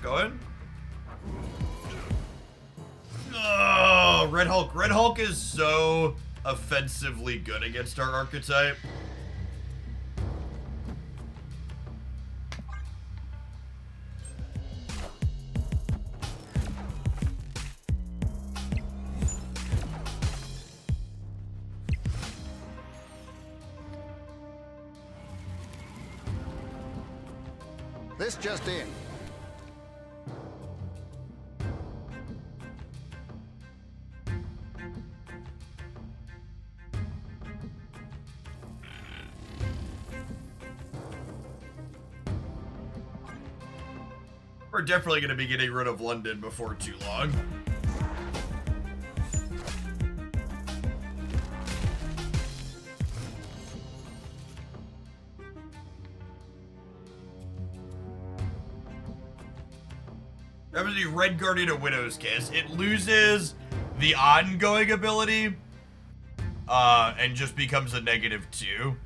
going. Oh, Red Hulk. Red Hulk is so offensively good against our archetype. This just in. We're definitely going to be getting rid of London before too long. That was the Red Guardian of Widow's Kiss. It loses the ongoing ability, and just becomes a -2.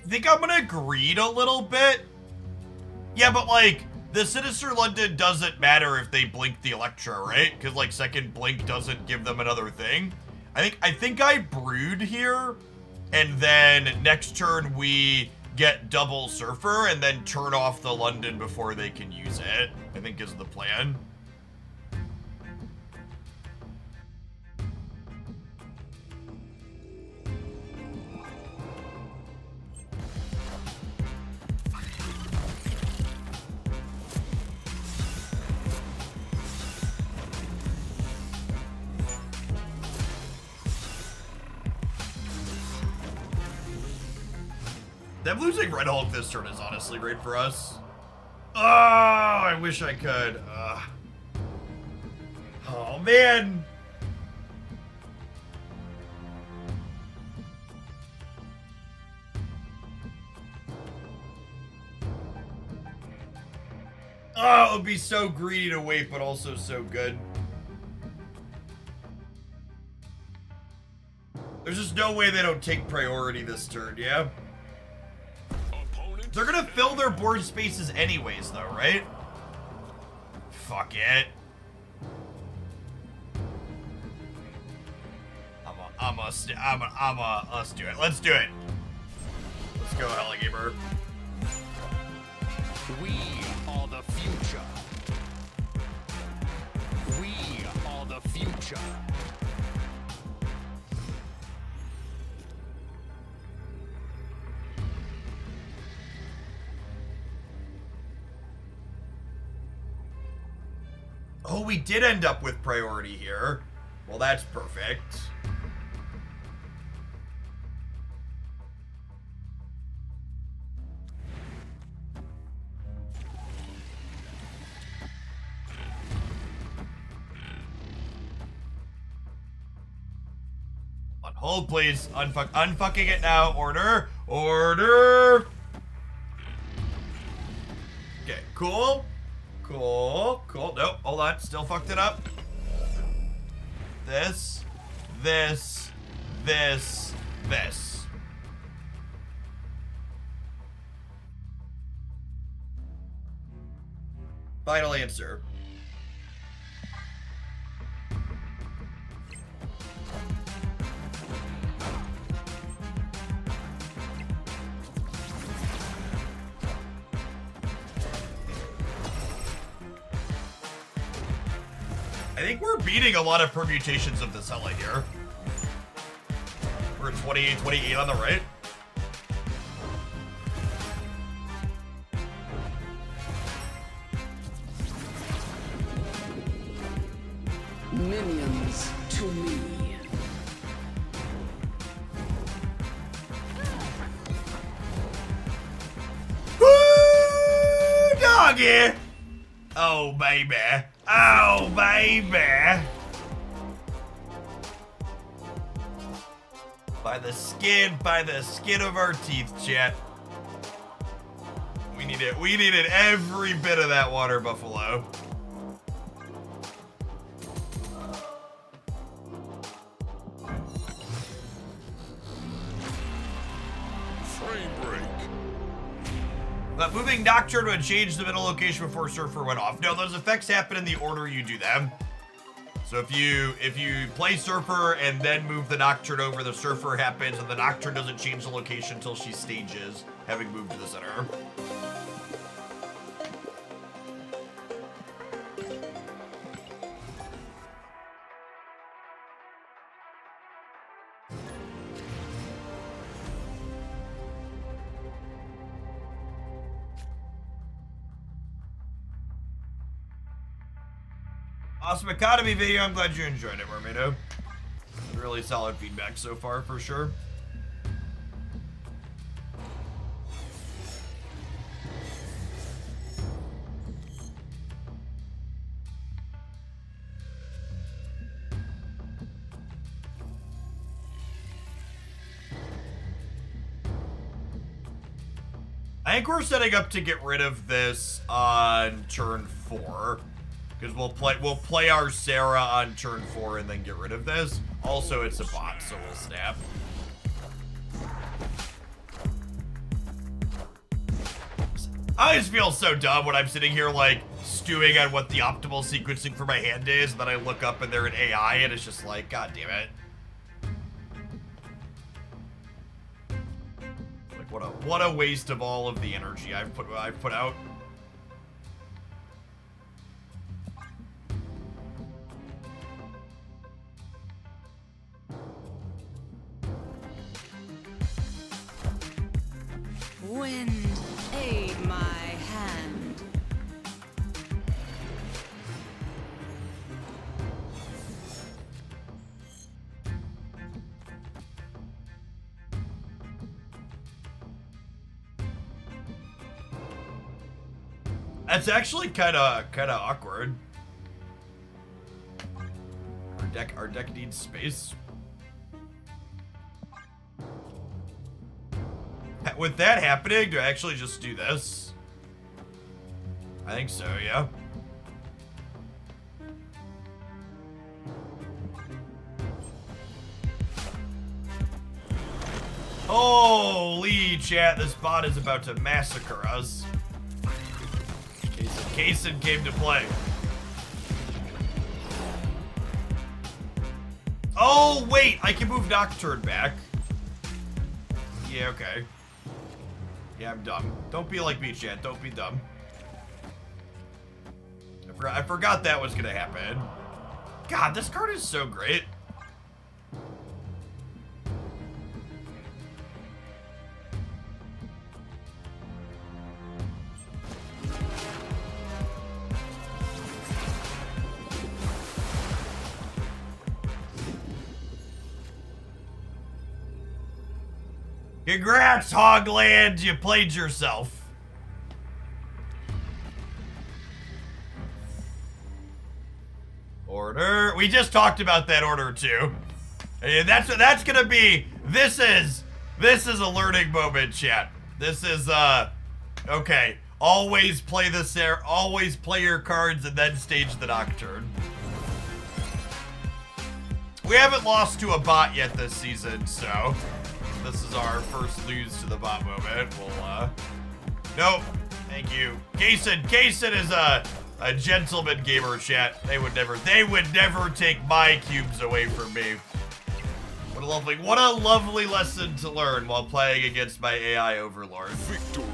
I think I'm gonna greed a little bit. Yeah, but like, the Sinister London doesn't matter if they blink the Electra, right? Because like second blink doesn't give them another thing. I think I brewed here, and then next turn we get double Surfer and then turn off the London before they can use it, I think is the plan. Them losing Red Hulk this turn is honestly great for us. Oh, I wish I could. Oh, man. Oh, it would be so greedy to wait, but also so good. There's just no way they don't take priority this turn, yeah? They're gonna fill their board spaces anyways, though, right? Fuck it. Let's do it. Let's do it. Let's go, Heligamer. We are the future. We are the future. Oh, we did end up with priority here. Well, that's perfect. On hold, please. Unfucking it now. Order. Order. Okay, cool. Cool. Cool. Nope. Hold on. Still fucked it up. This. This. This. This. Final answer. I think we're beating a lot of permutations of this Hella here. We're 28 on the right. Minions to me. Woo, doggy! Oh, baby. Oh, baby. By the skin of our teeth, chat. We needed every bit of that water buffalo. Frame break. But moving Nocturne would change the middle location before Surfer went off. No, those effects happen in the order you do them. So if you play Surfer and then move the Nocturne over, the Surfer happens, and the Nocturne doesn't change the location until she stages, having moved to the center. Awesome Economy video. I'm glad you enjoyed it, Mermaido. Really solid feedback so far, for sure. I think we're setting up to get rid of this on turn 4. Because we'll play our Sarah on turn 4 and then get rid of this. Also, it's a bot, so we'll snap. I just feel so dumb when I'm sitting here like stewing on what the optimal sequencing for my hand is, and then I look up and they're an AI, and it's just like, god damn it. Like what a waste of all of the energy I've put out. Wind, aid my hand. That's actually kind of awkward. Our deck needs space. With that happening, do I actually just do this? I think so, yeah. Holy chat, this bot is about to massacre us. Kaysen came to play. Oh, wait, I can move Nocturne back. Yeah, okay. Yeah, I'm dumb. Don't be like me, chat. Don't be dumb. I forgot that was gonna happen. God, this card is so great. Congrats, Hogland! You played yourself. Order. We just talked about that order too. And that's gonna be. This is a learning moment, chat. This is okay. Always play this there. Always play your cards and then stage the Nocturne. We haven't lost to a bot yet this season, so. This is our first lose to the bot moment. We'll, nope. Thank you. Kaysen is a gentleman gamer, chat. They would never take my cubes away from me. What a lovely lesson to learn while playing against my AI overlord. Victory.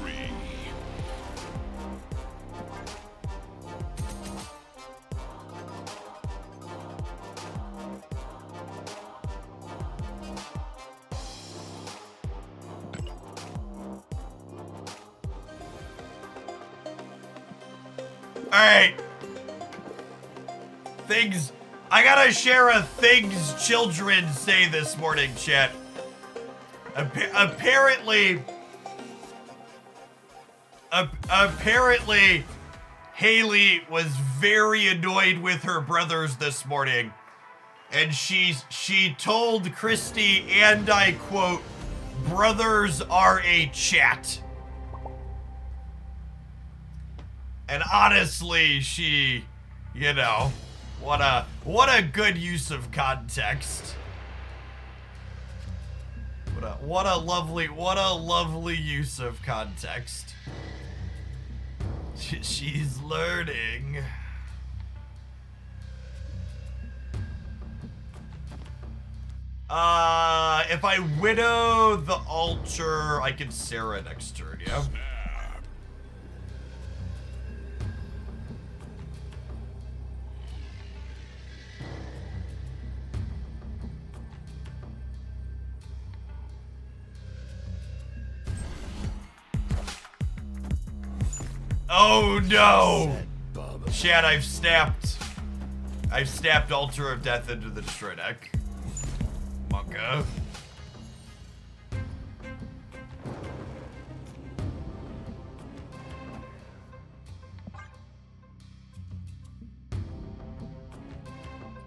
Alright. Things. I gotta share a things children say this morning, chat. Apparently, Haley was very annoyed with her brothers this morning. And she told Christy, and I quote, "Brothers are a chat." And honestly, she, you know, what a good use of context. What a lovely use of context. She's learning. If I widow the altar, I can Sarah next turn, yeah? Oh no! Chad, I've snapped Altar of Death into the destroy deck. Monka.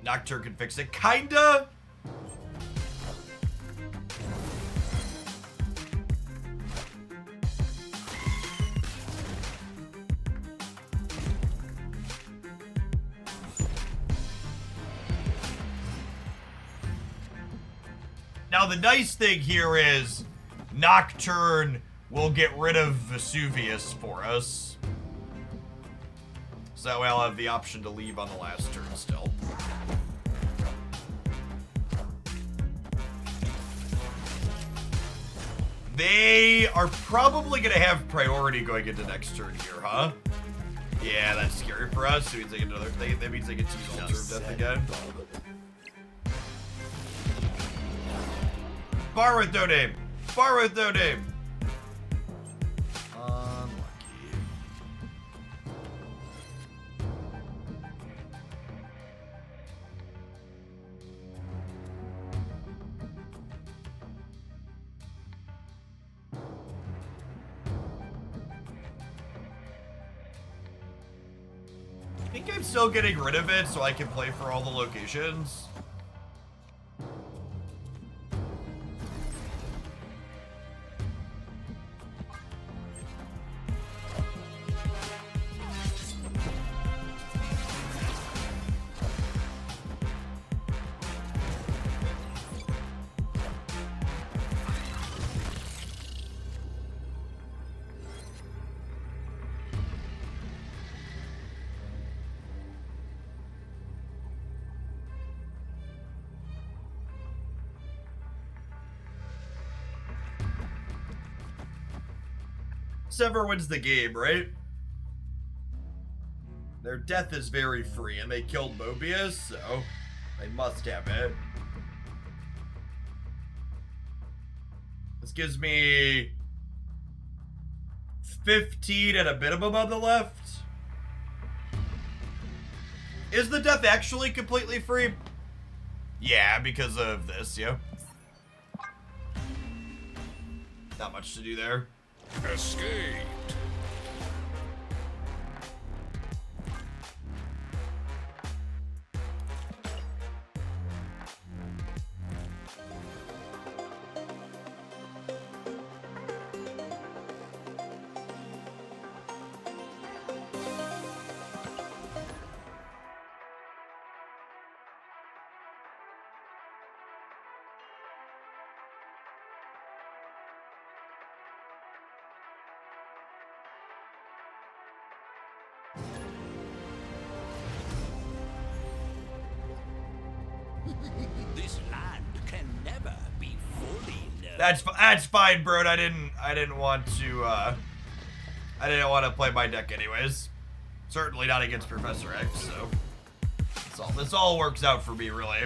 Nocturne can fix it, kinda. Now the nice thing here is Nocturne will get rid of Vesuvius for us. So that way I'll have the option to leave on the last turn still. They are probably going to have priority going into next turn here, huh? Yeah, that's scary for us. That means they get another. That means they get to use Altar of Death again. Bar with no name. Bar with no name. Unlucky. I think I'm still getting rid of it so I can play for all the locations. Sever wins the game, right? Their death is very free, and they killed Mobius, so they must have it. This gives me 15 and a minimum on the left. Is the death actually completely free? Yeah, because of this, yeah. Not much to do there. Escaped. This land can never be fully known. That's fine, bro. I didn't want to play my deck anyways. Certainly not against Professor X, so this all works out for me, really.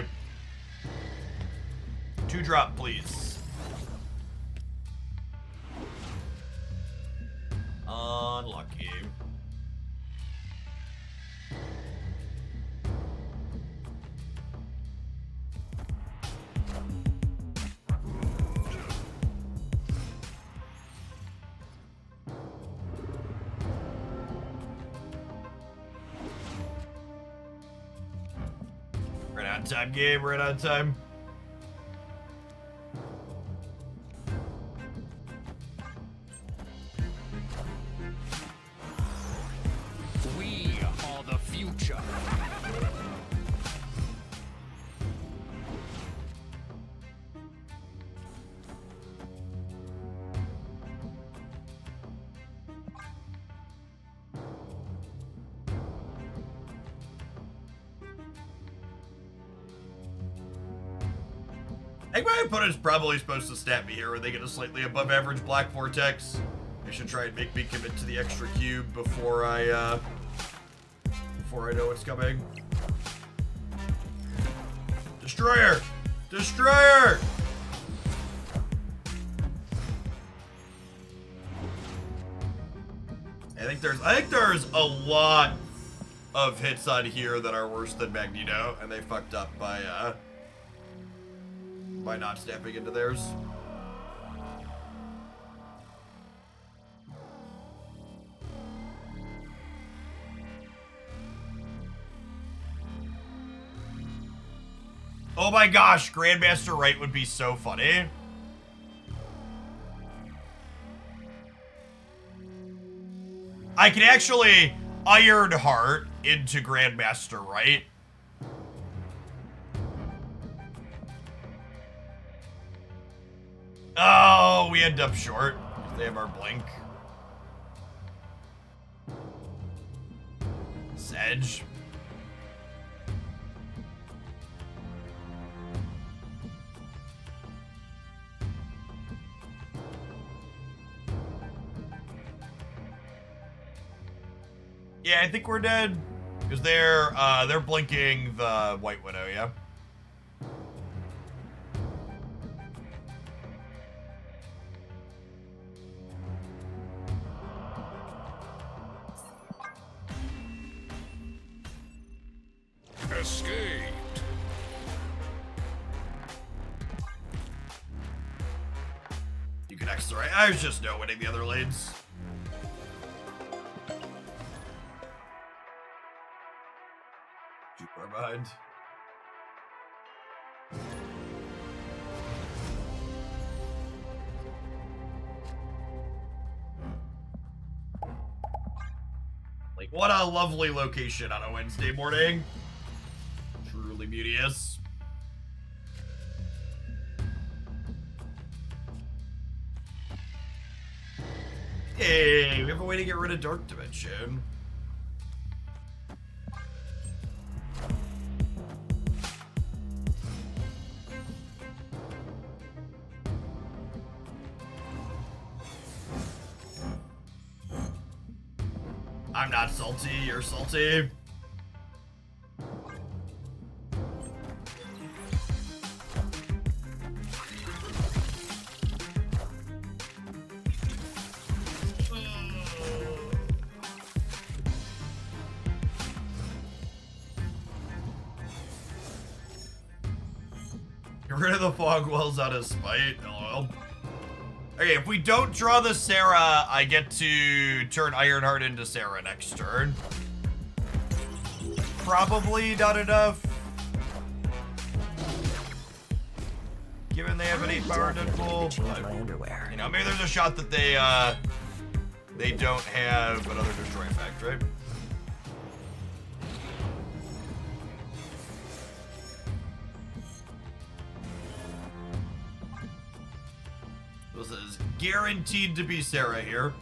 2-drop, please. Unlucky. Right on time, game. Right on time. We are the future. I think my opponent's probably supposed to stat me here when they get a slightly above average black vortex. They should try and make me commit to the extra cube before I know what's coming. Destroyer! Destroyer! I think there's a lot of hits on here that are worse than Magneto, and they fucked up by not stepping into theirs. Oh my gosh, Grandmaster Right would be so funny. I can actually Iron Heart into Grandmaster Right. Oh, we end up short. They have our blink. Sedge. Yeah, I think we're dead. Because they're blinking the White Widow, yeah? Escaped. You can X the right. I was just no winning the other lanes. Too far behind. Like, what a lovely location on a Wednesday morning. Truly beauteous. Hey, we have a way to get rid of Dark Dimension. I'm not salty, you're salty. Get rid of the fog wells out of spite. LOL. Okay, if we don't draw the Sarah, I get to turn Ironheart into Sarah next turn. Probably not enough. Given they have an 8-power Deadpool. Change my underwear. You know, maybe there's a shot that they don't have another destroy effect, right? This is guaranteed to be Sarah here.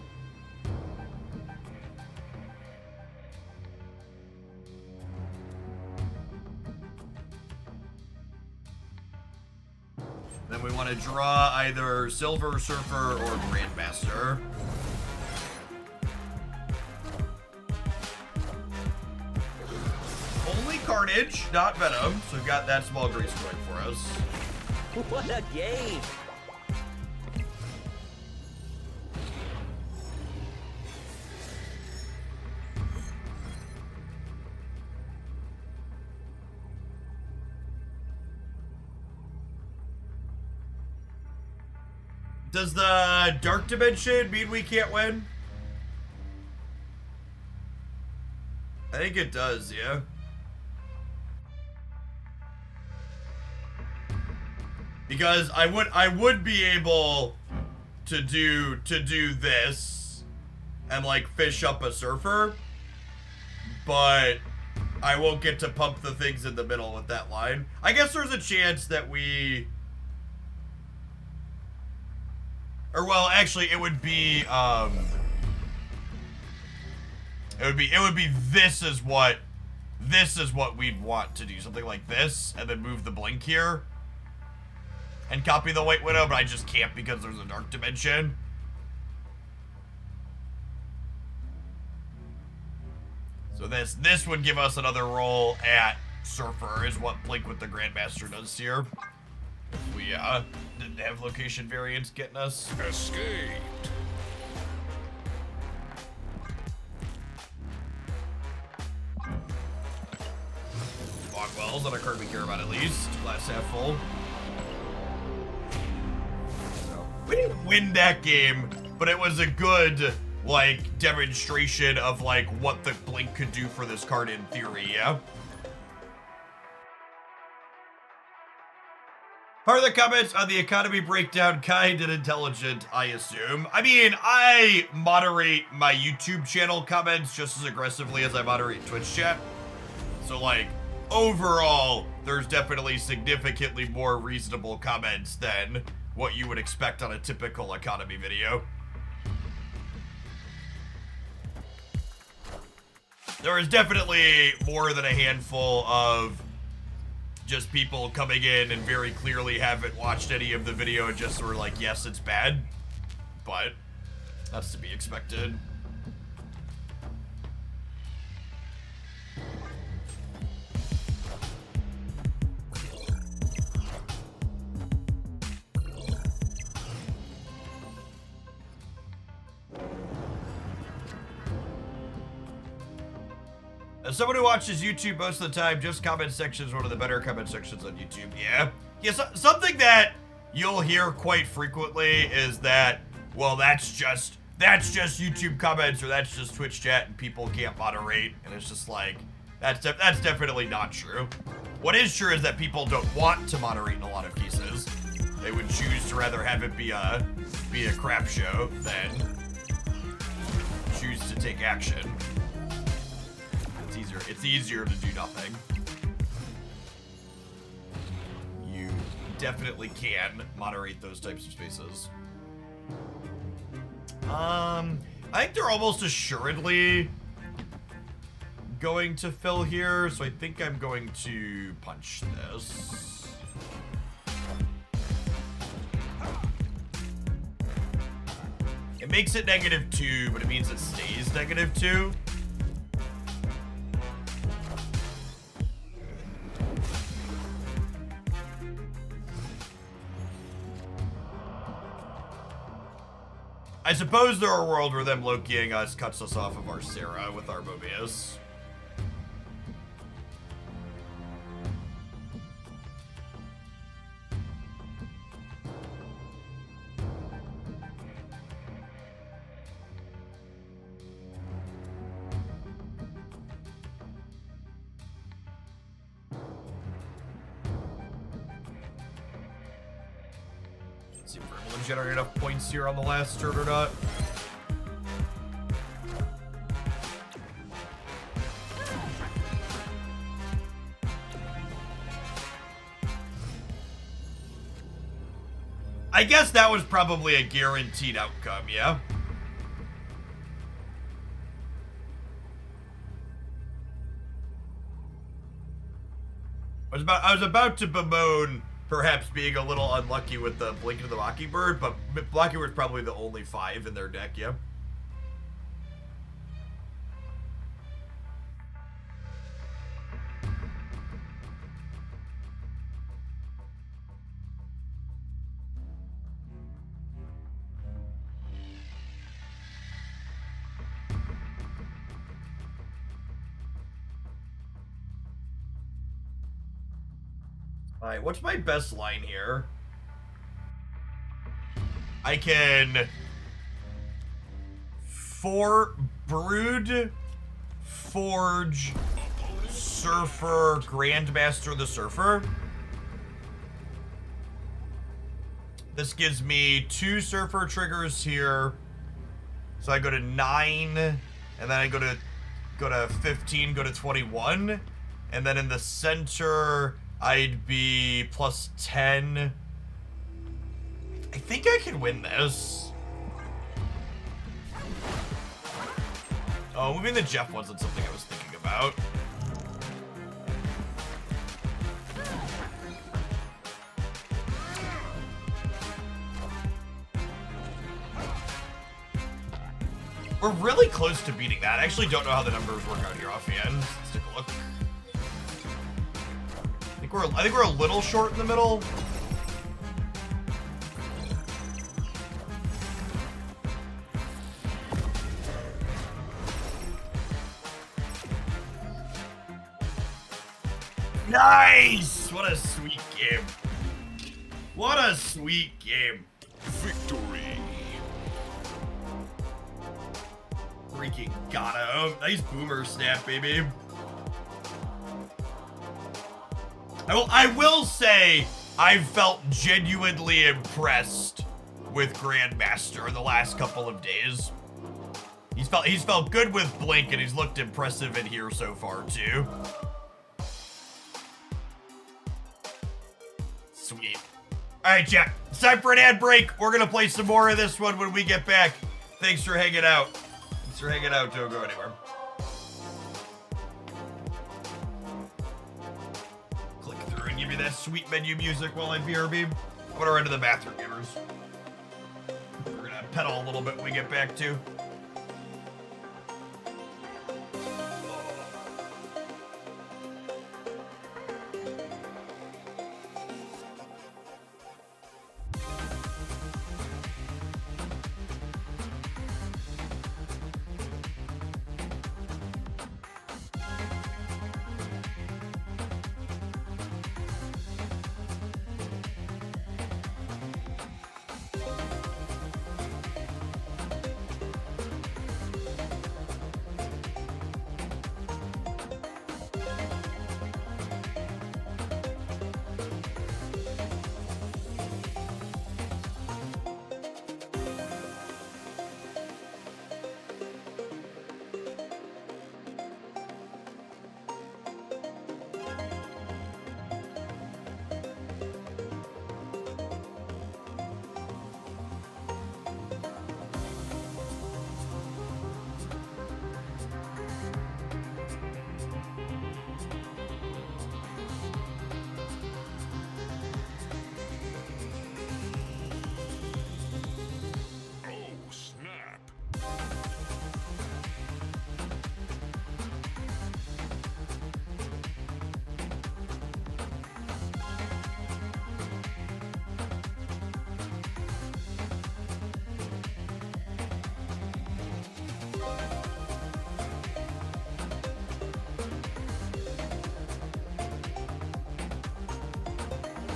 Then we want to draw either Silver Surfer or Grandmaster. Only Carnage, not Venom, so we've got that small grease going for us. What a game! Does the Dark Dimension mean we can't win? I think it does, yeah. Because I would be able to do this and like fish up a surfer, but I won't get to pump the things in the middle with that line. I guess there's a chance that we, or well, actually, it would be this is what we'd want to do, something like this, and then move the blink here. and copy the White Widow, but I just can't because there's a dark dimension. So this would give us another roll at Surfer, is what Blink with the Grandmaster does here. If we didn't have location variants getting us. Escaped. Fogwell's not a card we care about at least. Glass half full. So, we didn't win that game, but it was a good, like, demonstration of, like, what the Blink could do for this card in theory, yeah? Are the comments on the economy breakdown kind and intelligent, I assume? I mean, I moderate my YouTube channel comments just as aggressively as I moderate Twitch chat. So, like, overall, there's definitely significantly more reasonable comments than what you would expect on a typical economy video. There is definitely more than a handful of just people coming in and very clearly haven't watched any of the video and just were like, yes, it's bad. But that's to be expected. As someone who watches YouTube most of the time, just comment section is one of the better comment sections on YouTube. Yeah. Yeah, something that you'll hear quite frequently is that, well, that's just YouTube comments or that's just Twitch chat and people can't moderate. And it's just like, that's definitely not true. What is true is that people don't want to moderate in a lot of cases. They would choose to rather have it be a crap show than choose to take action. It's easier to do nothing. You definitely can moderate those types of spaces. I think they're almost assuredly going to fill here, so I think I'm going to punch this. It makes it -2, but it means it stays -2. I suppose there are a world where them Lokiing us cuts us off of our Sarah with our Mobius. See if we're able to generate enough points here on the last turn or not. I guess that was probably a guaranteed outcome, yeah? I was about to bemoan perhaps being a little unlucky with the Blink of the Mockingbird, but Mockingbird's probably the only 5 in their deck, yeah? Alright, what's my best line here? I can Brood, Forge, Surfer, Grandmaster the Surfer. This gives me 2 Surfer triggers here. So I go to 9, and then I go to 15, go to 21. And then in the center, I'd be +10. I think I can win this. Oh, moving the Jeff wasn't something I was thinking about. We're really close to beating that. I actually don't know how the numbers work out here offhand. Let's take a look. I think we're a little short in the middle. Nice! What a sweet game. What a sweet game. Victory. Freaking got him. Nice boomer snap, baby. I will say I felt genuinely impressed with Grandmaster in the last couple of days. He's felt good with Blink, and he's looked impressive in here so far too. Sweet. All right, chat. It's time for an ad break. We're gonna play some more of this one when we get back. Thanks for hanging out. Thanks for hanging out. Don't go anywhere. Click through and give me that sweet menu music while I BRB. I'm gonna run to the bathroom, gamers. We're gonna pedal a little bit when we get back too. Oh, snap.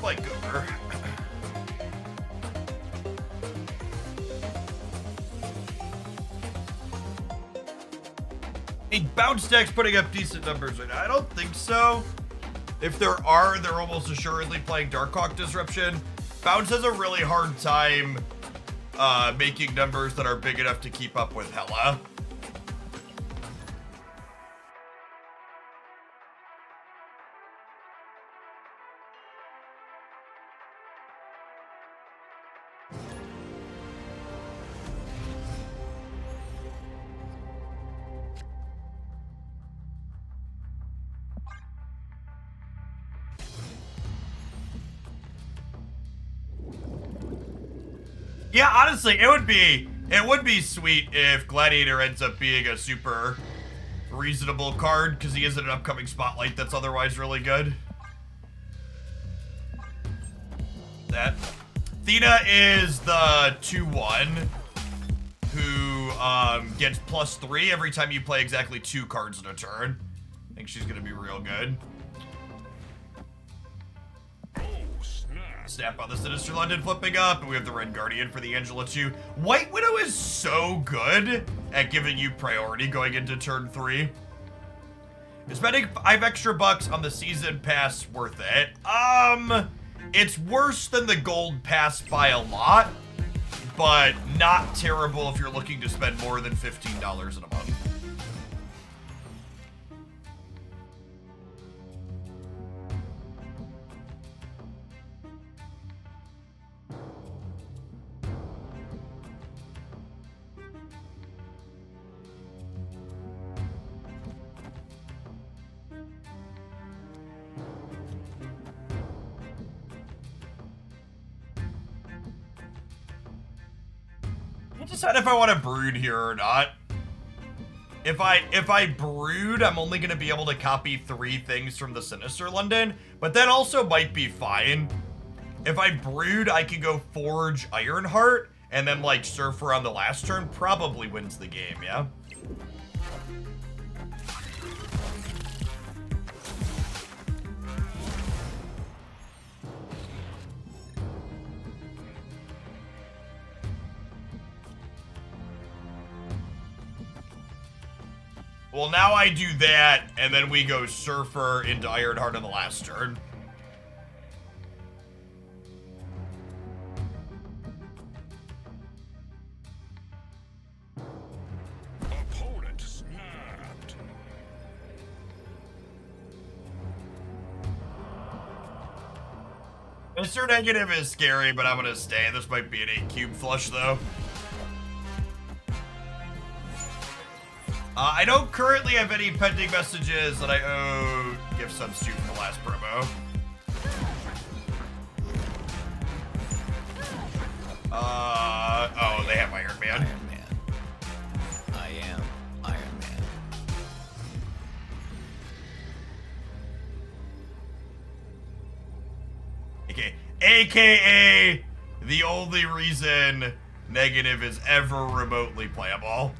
Like over. Bounce deck's putting up decent numbers right now. I don't think so. If there are, they're almost assuredly playing Darkhawk Disruption. Bounce has a really hard time making numbers that are big enough to keep up with Hella. Yeah, honestly, it would be sweet if Gladiator ends up being a super reasonable card, because he is in an upcoming spotlight that's otherwise really good. That. Thena is the 2/1 who gets +3 every time you play exactly 2 cards in a turn. I think she's gonna be real good. Snap on the Sinister London flipping up, and we have the Red Guardian for the Angela 2. White Widow is so good at giving you priority going into turn 3. Is spending $5 extra on the season pass worth it? It's worse than the gold pass by a lot, but not terrible if you're looking to spend more than $15 in a month. I'll decide if I want to brood here or not. If I brewed, I'm only gonna be able to copy 3 things from the Sinister London, but that also might be fine. If I brewed, I could go forge Ironheart, and then like Surfer on the last turn probably wins the game, yeah? Well, now I do that, and then we go Surfer into Ironheart on the last turn. Opponent snapped. Mr. Negative is scary, but I'm gonna stay. This might be an 8-cube flush, though. I don't currently have any pending messages that I owe gift subs to from the last promo. Oh, they have Iron Man. Iron Man. I am Iron Man. Okay. AKA the only reason Negative is ever remotely playable.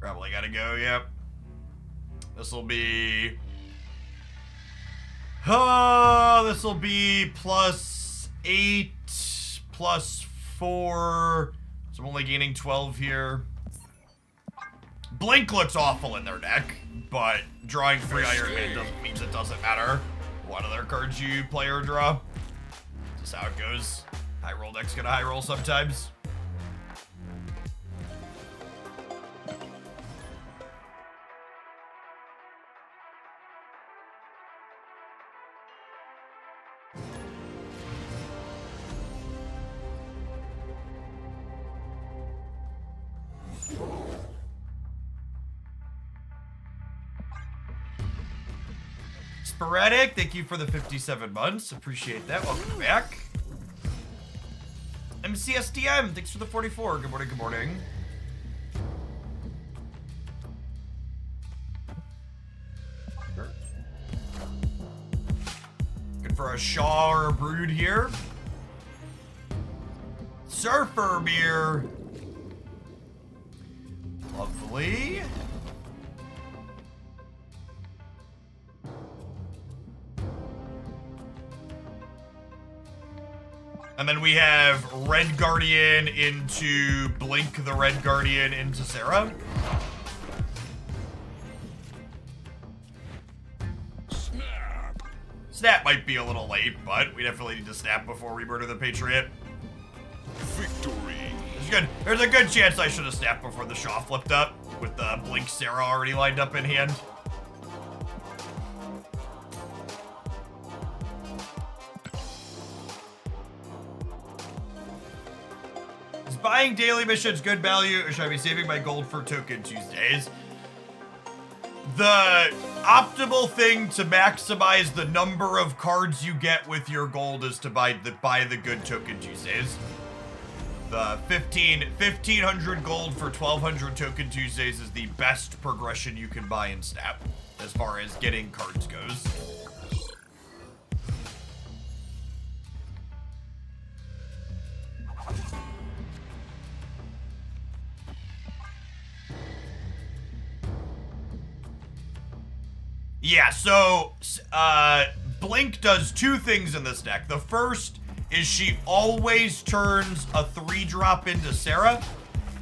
Probably gotta go, yep. This'll be... Oh, this'll be +8, +4. So I'm only gaining 12 here. Blink looks awful in their deck, but drawing free Iron Man means it doesn't matter what other cards you play or draw. Just how it goes. High roll deck's gonna high roll sometimes. Sporadic, thank you for the 57 months. Appreciate that. Welcome back. MCSDM, thanks for the 44. Good morning, good morning. Good for a Shaw or a Brood here. Surfer beer. Lovely. And then we have Red Guardian into Blink the Red Guardian into Sarah. Snap. Snap might be a little late, but we definitely need to snap before we murder the Patriot. Victory. There's a good chance I should have snapped before the Shaw flipped up, with the Blink Sarah already lined up in hand. Is buying daily missions good value, or should I be saving my gold for Token Tuesdays? The optimal thing to maximize the number of cards you get with your gold is to buy the good Token Tuesdays. The 1,500 gold for 1,200 Token Tuesdays is the best progression you can buy in Snap, as far as getting cards goes. Yeah, so, Blink does 2 things in this deck. The first is she always turns a 3-drop into Sarah.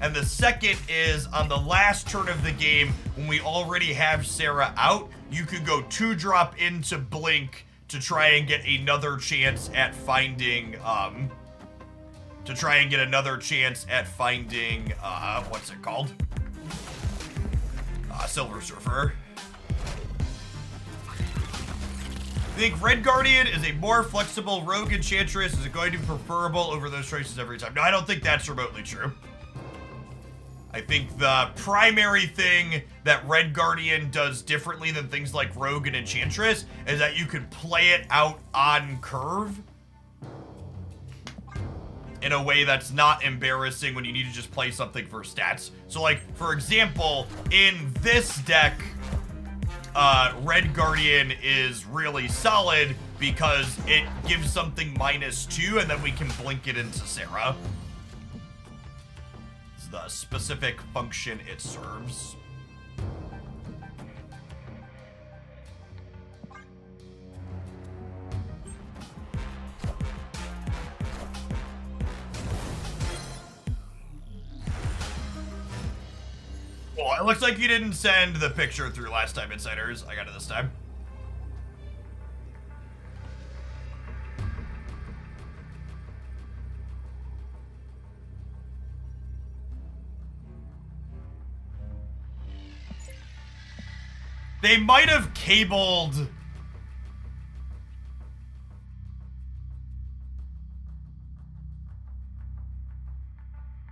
And the second is, on the last turn of the game, when we already have Sarah out, you could go 2-drop into Blink to try and get another chance at finding, what's it called? Silver Surfer. I think Red Guardian is a more flexible rogue enchantress. Is it going to be preferable over those choices every time? No, I don't think that's remotely true. I think the primary thing that Red Guardian does differently than things like rogue and enchantress is that you can play it out on curve. in a way that's not embarrassing when you need to just play something for stats. So like, for example, in this deck, Red Guardian is really solid because it gives something -2 and then we can blink it into Sarah. It's the specific function it serves. Well, it looks like you didn't send the picture through last time, Insiders. I got it this time. They might have cabled...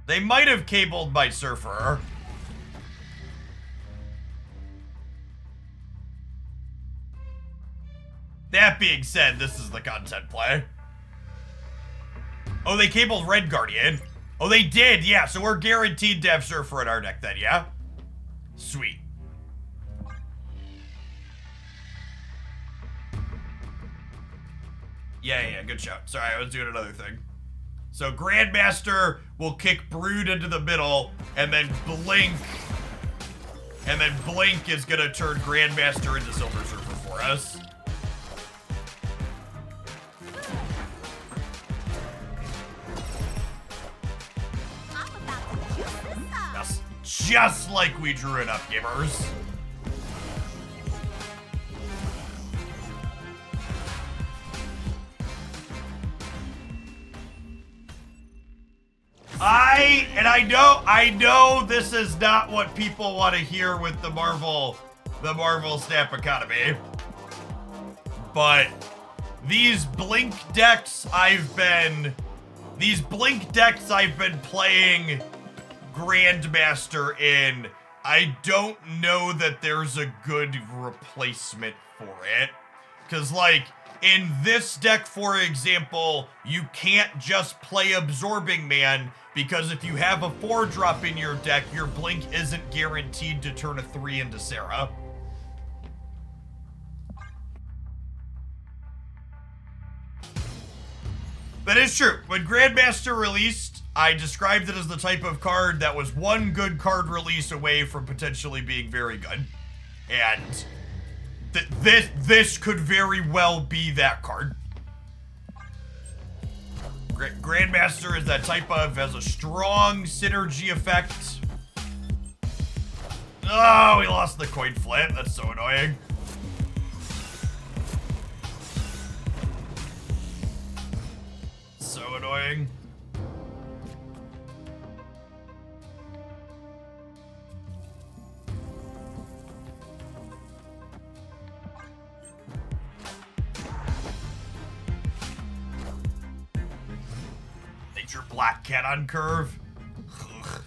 They might have cabled my Surfer. That being said, this is the content play. Oh, they cabled Red Guardian. Oh, they did, yeah. So we're guaranteed to have Surfer in our deck then, yeah? Sweet. Yeah, good shout. Sorry, I was doing another thing. So Grandmaster will kick Brood into the middle, and then Blink. And then Blink is gonna turn Grandmaster into Silver Surfer for us. Just like we drew it up, gamers. I know this is not what people want to hear with the Marvel Snap economy. But these Blink decks I've been playing Grandmaster in, I don't know that there's a good replacement for it. Because, like, in this deck, for example, you can't just play Absorbing Man, because if you have a 4-drop in your deck, your Blink isn't guaranteed to turn a 3 into Sarah. That is true. When Grandmaster released, I described it as the type of card that was one good card release away from potentially being very good. And this could very well be that card. Grandmaster is that type of, has a strong synergy effect. Oh, we lost the coin flip. That's so annoying. So annoying. Nature Black Cat on curve. Ugh.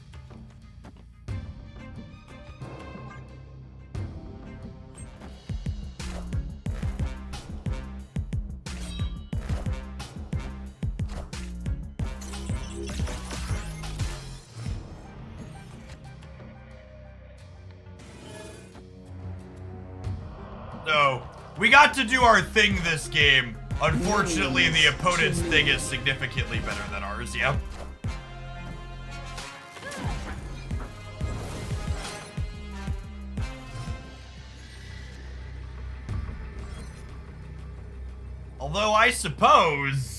So, we got to do our thing this game. Unfortunately, the opponent's thing is significantly better than ours, yeah? Although, I suppose...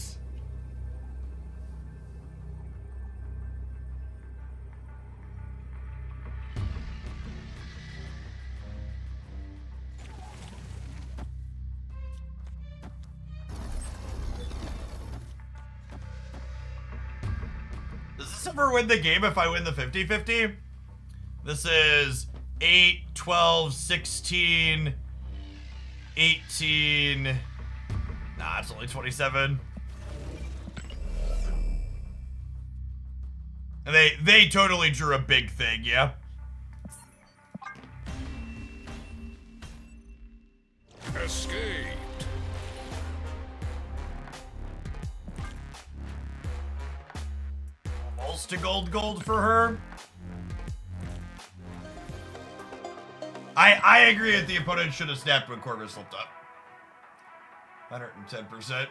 Does this ever win the game if I win the 50-50? This is 8, 12, 16, 18... Nah, it's only 27. And they totally drew a big thing, yeah? Escaped. reveals to gold for her. I agree that the opponent should have snapped when Corvus slipped up. 110%.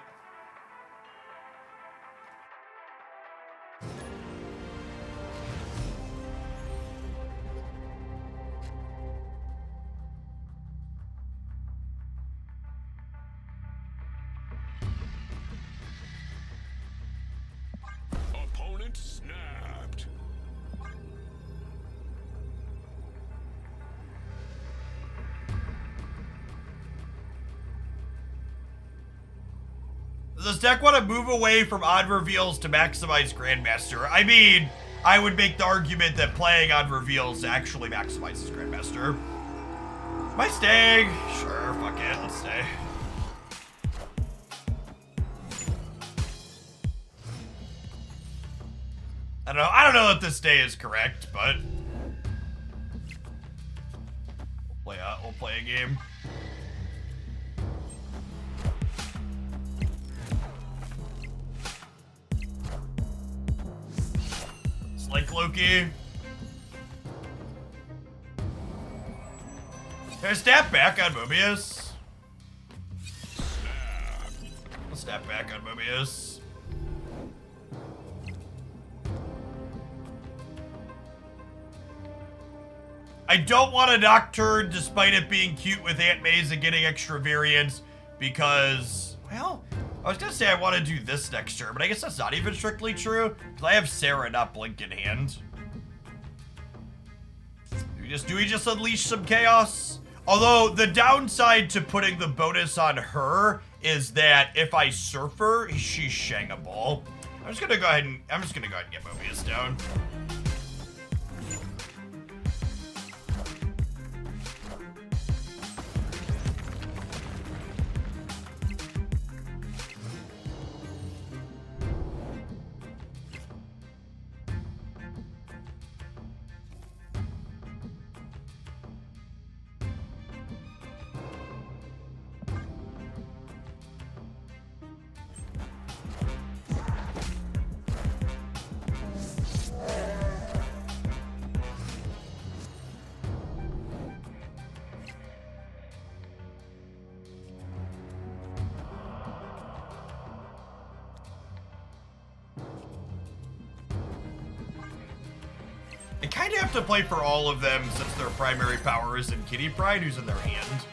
Opponent snapped. Does this deck want to move away from odd reveals to maximize Grandmaster? I mean, I would make the argument that playing odd reveals actually maximizes Grandmaster. Am I staying? Sure, fuck it, let's stay. I don't know if this stay is correct, but we'll play a game. Like Loki. Can I stab back on Mobius? I'll stab back on Mobius. I don't want a Nocturne despite it being cute with Aunt May's and getting extra variants because, well, I was gonna say I want to do this next turn, but I guess that's not even strictly true, because I have Sarah, not Blink in hand. Do we just unleash some chaos? Although, the downside to putting the bonus on her is that if I surf her, she's shangable. I'm just gonna go ahead and get Mobius down. I kind of have to play for all of them since their primary power is in Kitty Pryde, who's in their hand.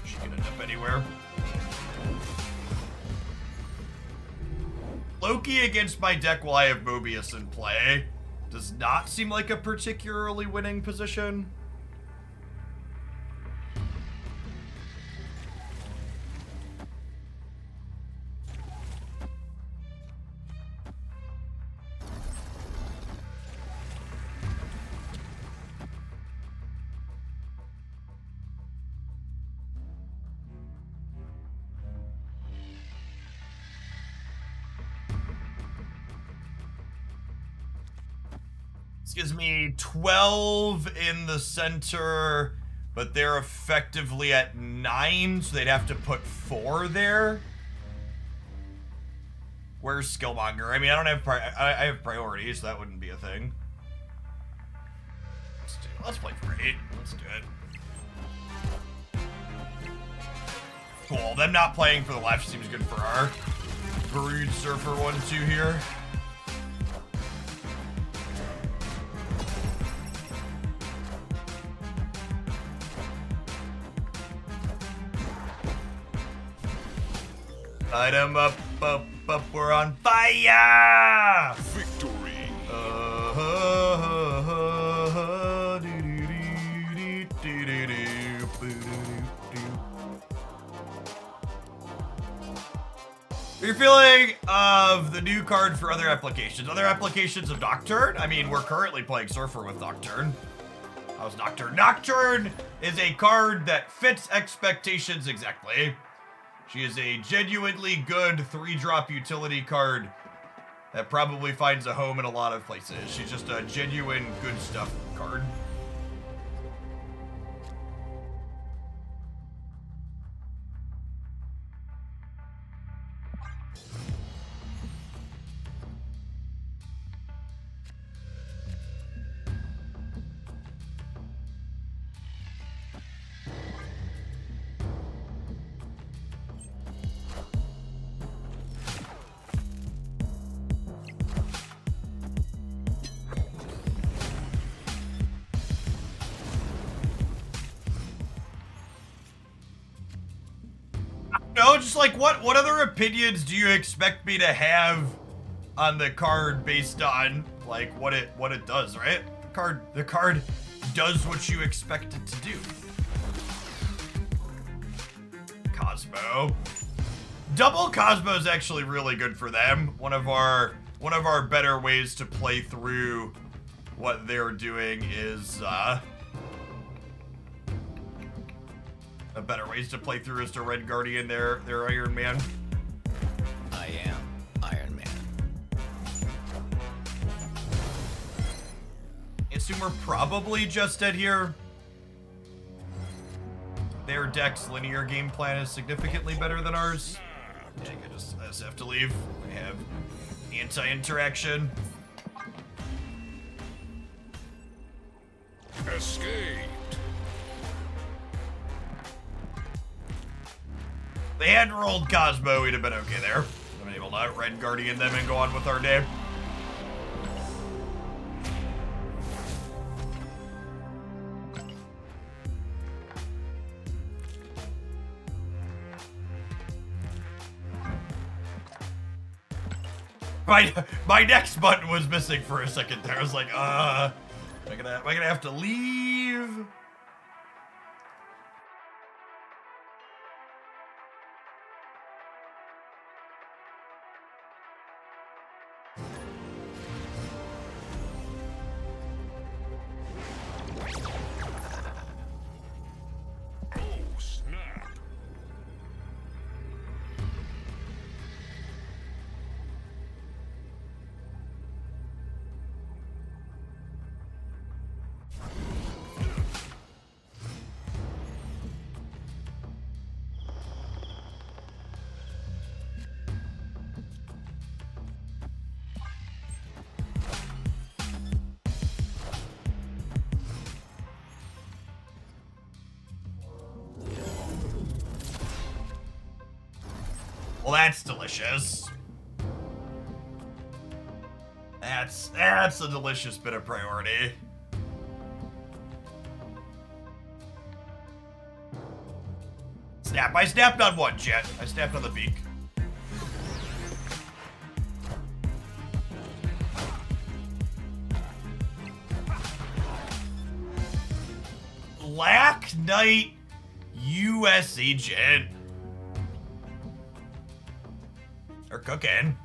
She can end up anywhere. Loki against my deck while I have Mobius in play does not seem like a particularly winning position. This gives me 12 in the center, but they're effectively at 9, so they'd have to put 4 there. Where's Skillmonger? I mean, I don't have I have priorities, so that wouldn't be a thing. Let's play for 8. Let's do it. Cool. Them not playing for the left seems good for our Brood Surfer 1-2 here. Item up, we're on fire! Victory. You're feeling of the new card for other applications. Other applications of Nocturne? I mean, we're currently playing Surfer with Nocturne. How's Nocturne? Nocturne is a card that fits expectations exactly. She is a genuinely good 3-drop utility card that probably finds a home in a lot of places. She's just a genuine good stuff card. just like what other opinions do you expect me to have on the card based on like what it does, right? The card does what you expect it to do. Cosmo. Double Cosmo is actually really good for them. One of our better ways to play through what they're doing is a better ways to play through is to Red Guardian their Iron Man. I am Iron Man. I assume we're probably just dead here. Their deck's linear game plan is significantly better than ours. I think I just have to leave. We have anti-interaction. Escaped. They hadn't rolled Cosmo, we'd have been okay there. I'm able to Red Guardian them and go on with our day. My next button was missing for a second there. I was like, am I gonna have to leave? Oh, snap. Well, that's delicious. That's a delicious bit of priority. Snap. I snapped on one, Jet. I snapped on the beak. Black Knight U.S. agent. They're cooking.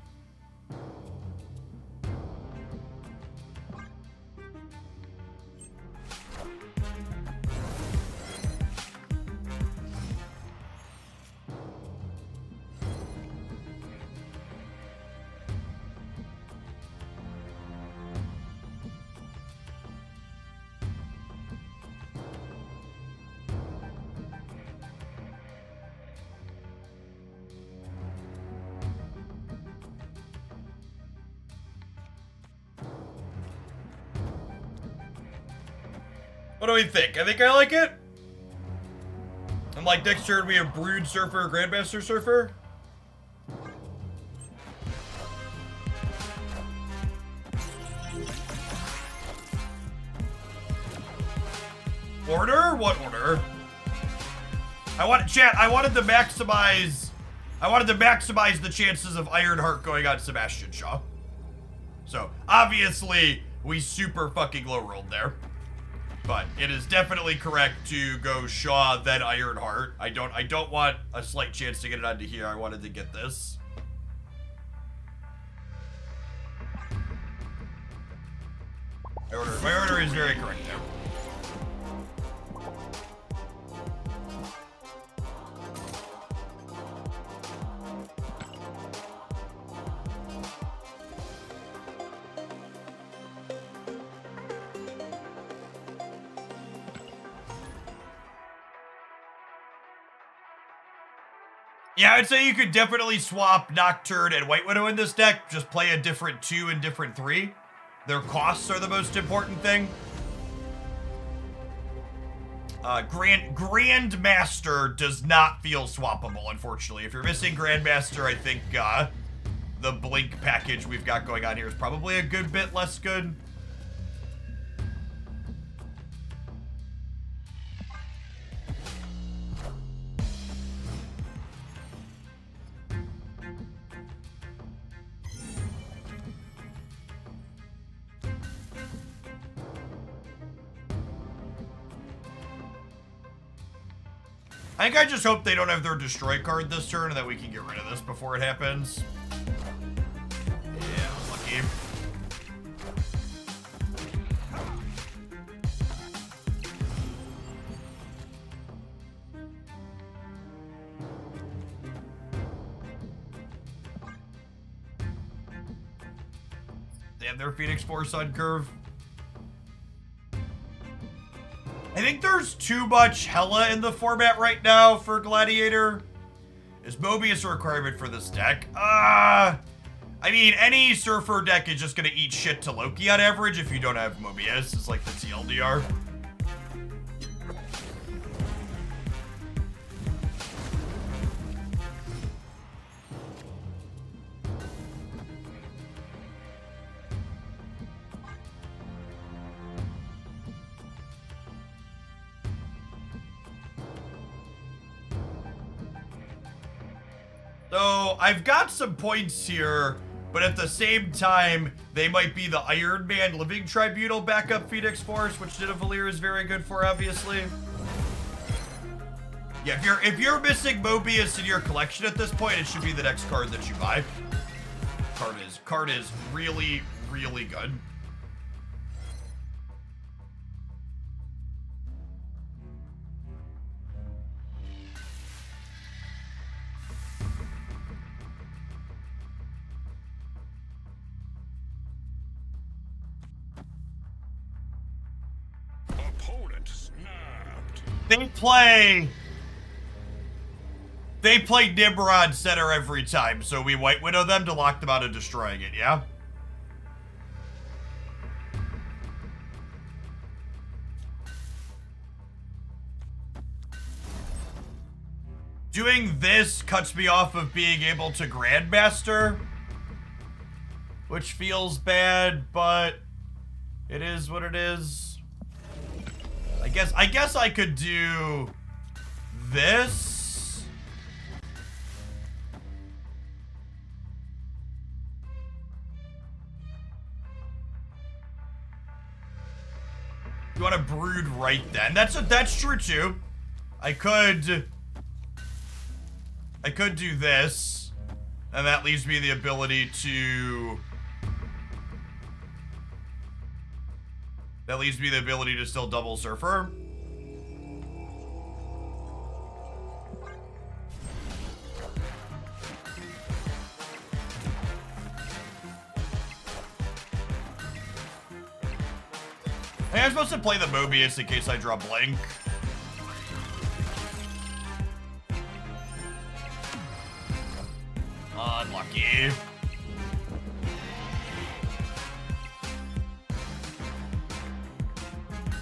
What do we think? I think I like it. And like next turn we have Brood Surfer, Grandmaster Surfer. Order? What order? I wanted to maximize the chances of Ironheart going on Sebastian Shaw. So obviously we super fucking low rolled there. But it is definitely correct to go Shaw, then Ironheart. I don't want a slight chance to get it onto here. I wanted to get this. My order is very correct there. Yeah, I'd say you could definitely swap Nocturne and White Widow in this deck. Just play a different 2 and different 3. Their costs are the most important thing. Grandmaster does not feel swappable, unfortunately. If you're missing Grandmaster, I think the Blink package we've got going on here is probably a good bit less good. I think I just hope they don't have their destroy card this turn and that we can get rid of this before it happens. Yeah, lucky. They have their Phoenix Force on curve. I think there's too much Hella in the format right now for Gladiator. Is Mobius a requirement for this deck? I mean, any Surfer deck is just gonna eat shit to Loki on average if you don't have Mobius. It's like the TLDR. So, I've got some points here, but at the same time, they might be the Iron Man Living Tribunal backup Phoenix Force, which Nidavellir is very good for, obviously. Yeah, if you're missing Mobius in your collection at this point, it should be the next card that you buy. Card is really, really good. Opponent snapped. They play Nimrod center every time, so we White Widow them to lock them out of destroying it, yeah? Doing this cuts me off of being able to Grandmaster, which feels bad, but it is what it is. I guess I could do this. You want to brood right then? That's true too. I could do this, and that leaves me the ability to. That leaves me the ability to still double Surfer. Hey, I'm supposed to play the Mobius in case I draw Blink. Unlucky.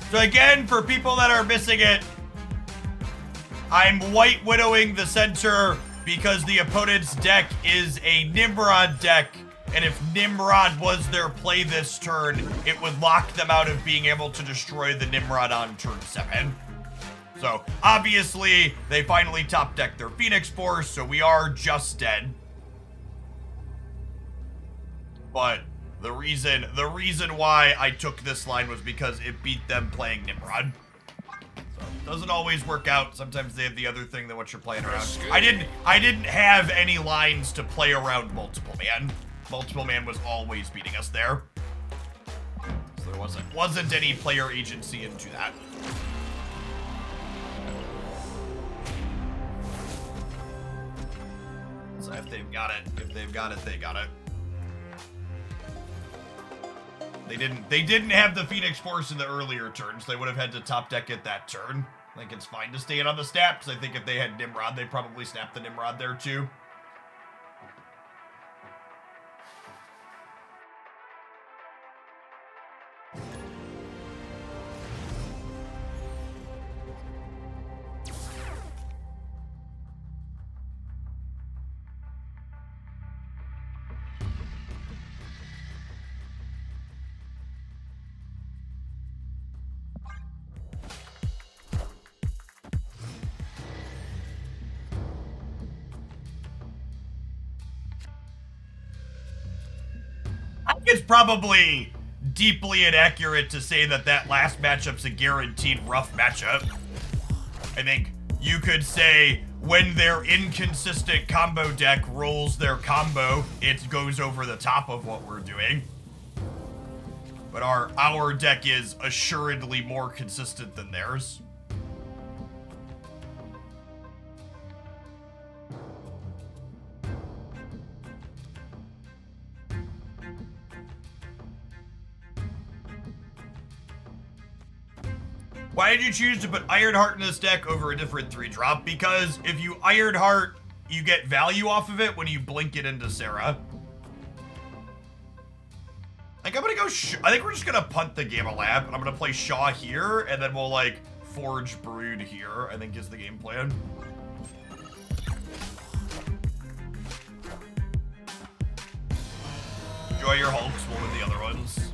So again, for people that are missing it, I'm White Widowing the center because the opponent's deck is a Nimrod deck, and if Nimrod was their play this turn, it would lock them out of being able to destroy the Nimrod on turn 7. So, obviously, they finally top decked their Phoenix Force, so we are just dead. But the reason why I took this line was because it beat them playing Nimrod. So, it doesn't always work out. Sometimes they have the other thing than what you're playing around. I didn't have any lines to play around Multiple Man. Multiple Man was always beating us there. So there wasn't any player agency into that. So if they've got it, they got it. They didn't have the Phoenix Force in the earlier turns. They would have had to top deck it that turn. I think it's fine to stay in on the snap, because I think if they had Nimrod, they'd probably snap the Nimrod there too. It's probably deeply inaccurate to say that last matchup's a guaranteed rough matchup. I think you could say when their inconsistent combo deck rolls their combo, it goes over the top of what we're doing. But our deck is assuredly more consistent than theirs. Why did you choose to put Ironheart in this deck over a different 3-drop? Because if you Ironheart, you get value off of it when you blink it into Sarah. I think I'm gonna go, I think we're just gonna punt the Gamma Lab, and I'm gonna play Shaw here, and then we'll, like, Forge Brood here, I think is the game plan. Enjoy your Hulks, we'll win the other ones.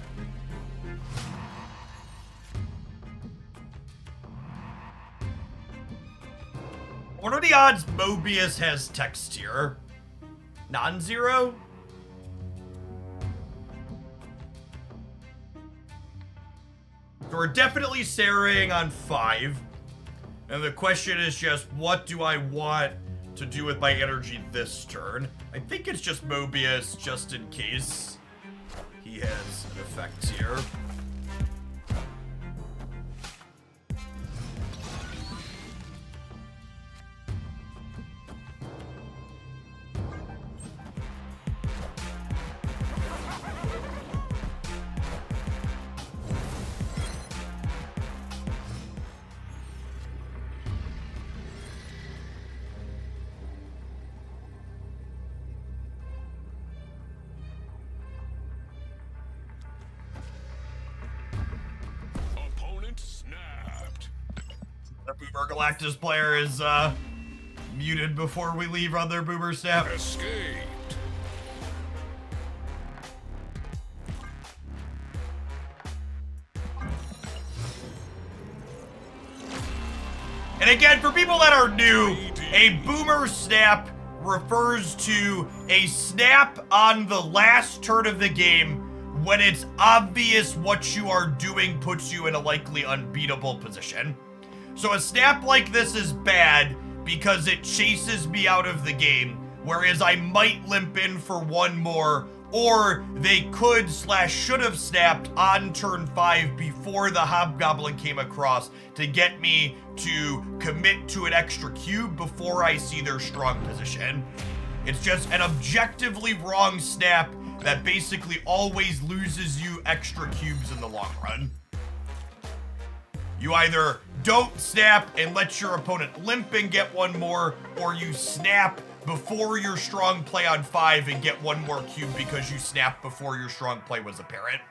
What are the odds Mobius has text here? Non-zero? So we're definitely Sarahing on 5. And the question is just, what do I want to do with my energy this turn? I think it's just Mobius, just in case he has an effect here. Opponent snapped. The Boomer Galactus player is muted before we leave on their Boomer Snap. Escaped. And again, for people that are new, a Boomer Snap refers to a snap on the last turn of the game when it's obvious what you are doing puts you in a likely unbeatable position. So a snap like this is bad because it chases me out of the game, whereas I might limp in for one more, or they could / should have snapped on turn 5 before the Hobgoblin came across to get me to commit to an extra cube before I see their strong position. It's just an objectively wrong snap that basically always loses you extra cubes in the long run. You either don't snap and let your opponent limp and get one more, or you snap before your strong play on 5 and get one more cube because you snapped before your strong play was apparent.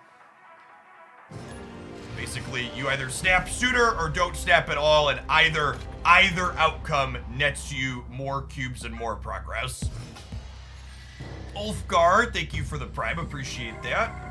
Basically, you either snap sooner or don't snap at all, and either outcome nets you more cubes and more progress. Ulfgar, thank you for the prime, appreciate that.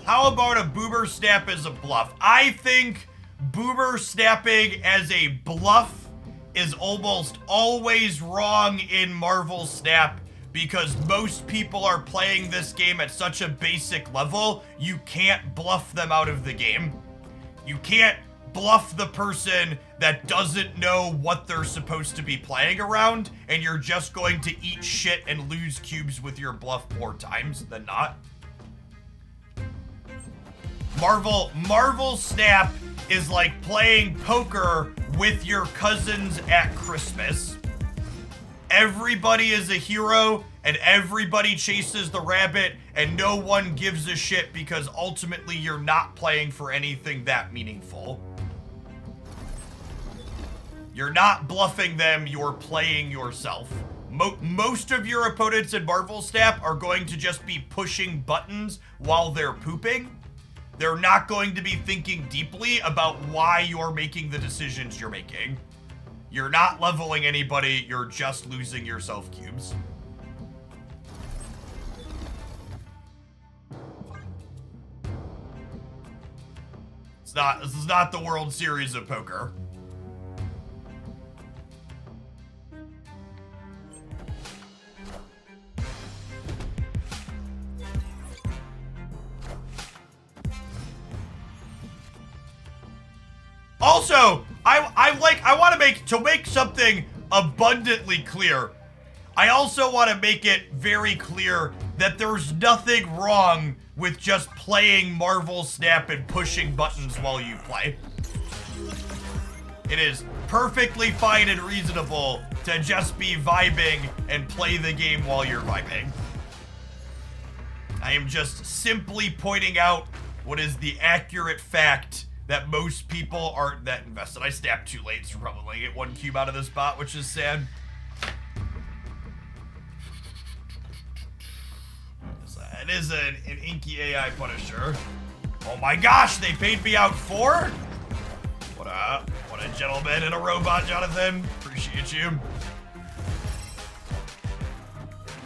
How about a Boomer Snap as a bluff? I think Boomer Snapping as a bluff is almost always wrong in Marvel Snap because most people are playing this game at such a basic level, you can't bluff them out of the game. You can't bluff the person that doesn't know what they're supposed to be playing around, and you're just going to eat shit and lose cubes with your bluff more times than not. Marvel Snap is like playing poker with your cousins at Christmas. Everybody is a hero and everybody chases the rabbit and no one gives a shit because ultimately you're not playing for anything that meaningful. You're not bluffing them, you're playing yourself. Most of your opponents in Marvel Snap are going to just be pushing buttons while they're pooping. They're not going to be thinking deeply about why you're making the decisions you're making. You're not leveling anybody, you're just losing yourself cubes. This is not the World Series of Poker. Also, I want to make something abundantly clear. I also want to make it very clear that there's nothing wrong with just playing Marvel Snap and pushing buttons while you play. It is perfectly fine and reasonable to just be vibing and play the game while you're vibing. I am just simply pointing out what is the accurate fact that most people aren't that invested. I snapped too late, so probably gonna get one cube out of this bot, which is sad. It is an inky AI Punisher. Oh my gosh, they paid me out 4? What a gentleman and a robot, Jonathan. Appreciate you.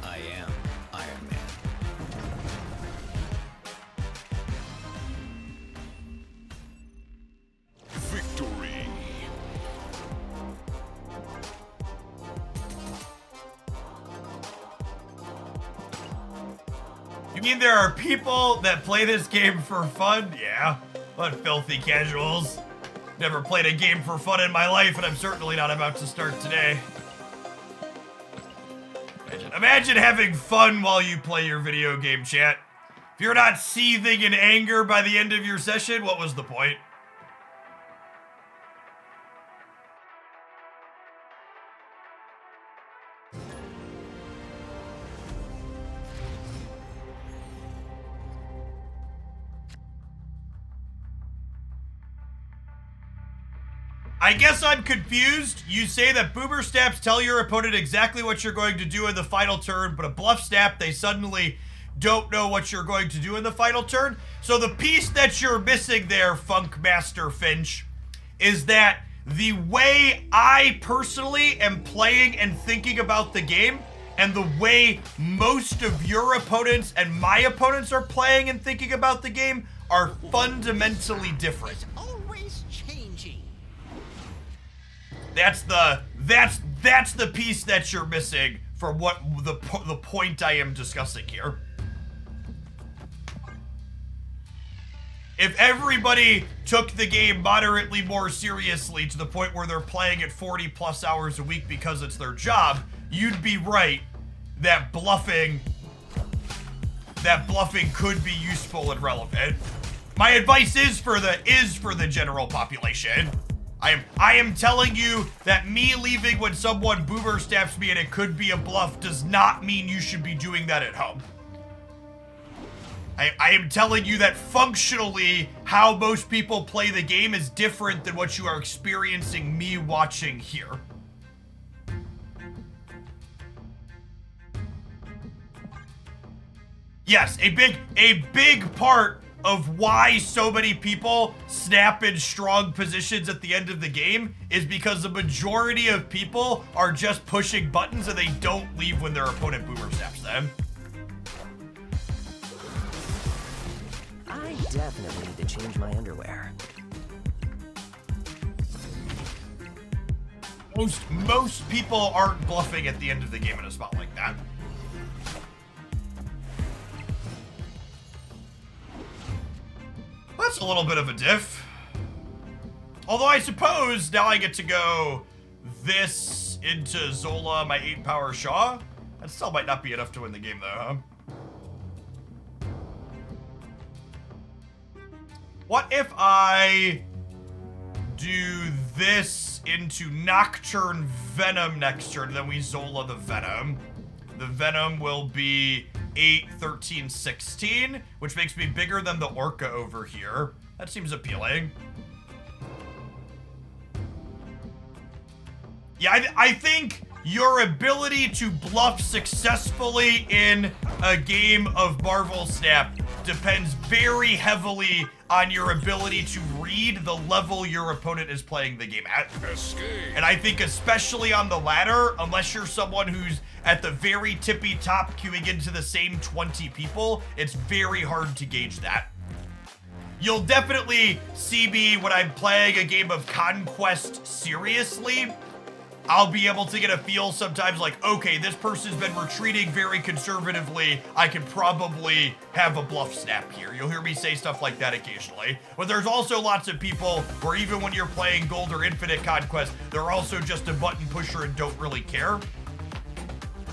I am Iron Man. Victory. You mean there are people that play this game for fun? Yeah. What filthy casuals. Never played a game for fun in my life, and I'm certainly not about to start today. Imagine having fun while you play your video game, chat. If you're not seething in anger by the end of your session, what was the point? I guess I'm confused. You say that boomer snaps tell your opponent exactly what you're going to do in the final turn, but a bluff snap, they suddenly don't know what you're going to do in the final turn. So the piece that you're missing there, Funk Master Finch, is that the way I personally am playing and thinking about the game and the way most of your opponents and my opponents are playing and thinking about the game are fundamentally different. It's always changing. That's the piece that you're missing from what the point I am discussing here. If everybody took the game moderately more seriously to the point where they're playing it 40 plus hours a week because it's their job, you'd be right that bluffing could be useful and relevant. My advice is for the general population. I am telling you that me leaving when someone boomer snaps me and it could be a bluff does not mean you should be doing that at home. I am telling you that functionally, how most people play the game is different than what you are experiencing me watching here. Yes, a big part of why so many people snap in strong positions at the end of the game is because the majority of people are just pushing buttons and they don't leave when their opponent boomer snaps them. I definitely need to change my underwear. Most people aren't bluffing at the end of the game in a spot like that. That's a little bit of a diff. Although I suppose now I get to go this into Zola, my 8-power Shaw. That still might not be enough to win the game though, huh? What if I do this into Nocturne Venom next turn, then we Zola the Venom? The Venom will be 8, 13, 16, which makes me bigger than the Orca over here. That seems appealing. Yeah, I think your ability to bluff successfully in a game of Marvel Snap depends very heavily on your ability to read the level your opponent is playing the game at. Escape. And I think especially on the latter, unless you're someone who's at the very tippy top queuing into the same 20 people, it's very hard to gauge that. you'll definitely see me when I'm playing a game of Conquest seriously. I'll be able to get a feel sometimes like, okay, this person's been retreating very conservatively. I can probably have a bluff snap here. You'll hear me say stuff like that occasionally. But there's also lots of people where even when you're playing Gold or Infinite Conquest, they're also just a button pusher and don't really care.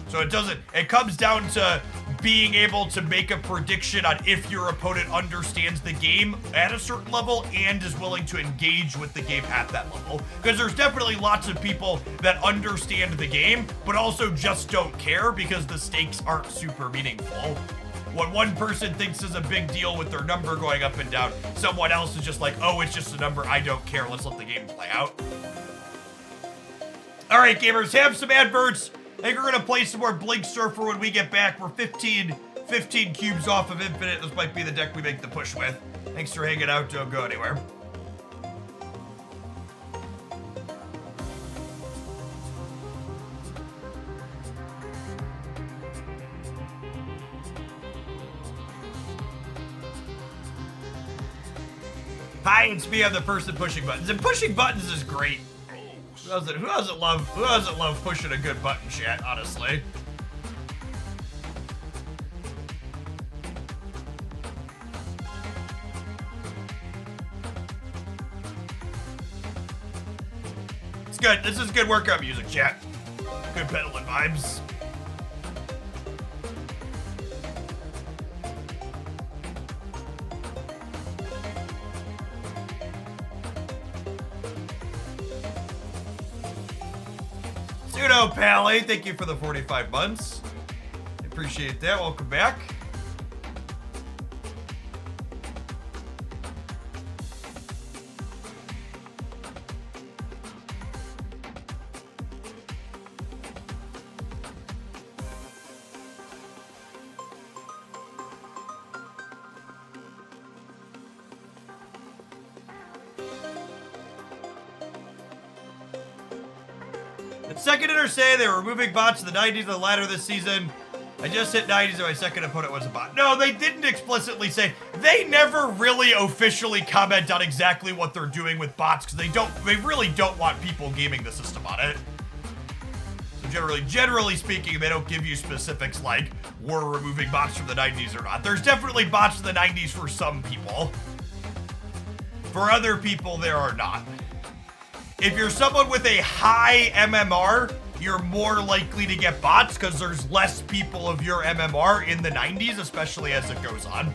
So it comes down to being able to make a prediction on if your opponent understands the game at a certain level and is willing to engage with the game at that level. Because there's definitely lots of people that understand the game, but also just don't care because the stakes aren't super meaningful. What one person thinks is a big deal with their number going up and down, someone else is just like, oh, it's just a number, I don't care, let's let the game play out. All right, gamers, have some adverts. I think we're gonna play some more Blink Surfer when we get back. We're 15 cubes off of Infinite. This might be the deck we make the push with. Thanks for hanging out. Don't go anywhere. Hi, it's me. I'm the person pushing buttons, and pushing buttons is great. Who doesn't love pushing a good button, chat, honestly? It's good. This is good workout music, chat. Good pedaling vibes. Pseudo Pally, thank you for the 45 months. Appreciate that. Welcome back. Second hitter say they were removing bots in the 90s of the ladder this season. I just hit 90s and my second opponent was a bot. No, they didn't explicitly say. They never really officially comment on exactly what they're doing with bots because they really don't want people gaming the system on it. So generally speaking, they don't give you specifics like we're removing bots from the 90s or not. There's definitely bots in the 90s for some people. For other people, there are not. If you're someone with a high MMR, you're more likely to get bots because there's less people of your MMR in the 90s, especially as it goes on.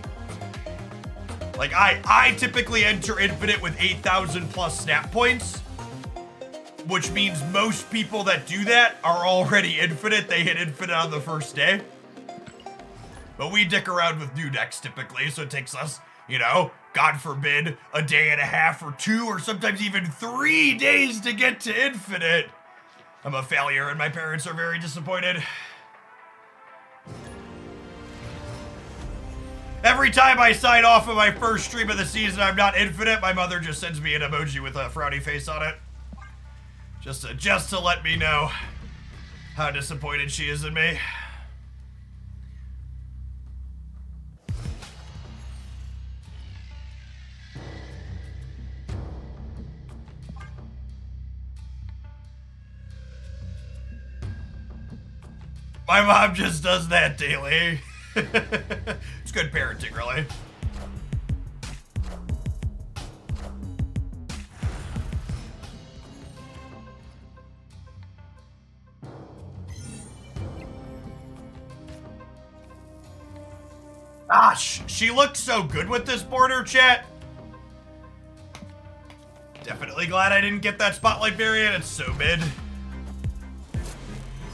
Like, I typically enter Infinite with 8,000 plus snap points, which means most people that do that are already Infinite. They hit Infinite on the first day. But we dick around with new decks typically, so it takes us, you know, God forbid, a day and a half or 2 or sometimes even 3 days to get to Infinite. I'm a failure and my parents are very disappointed. Every time I sign off of my first stream of the season, I'm not Infinite, my mother just sends me an emoji with a frowny face on it. Just to let me know how disappointed she is in me. My mom just does that daily. It's good parenting, really. Ah, she looks so good with this border, chat. Definitely glad I didn't get that spotlight variant. It's so mid.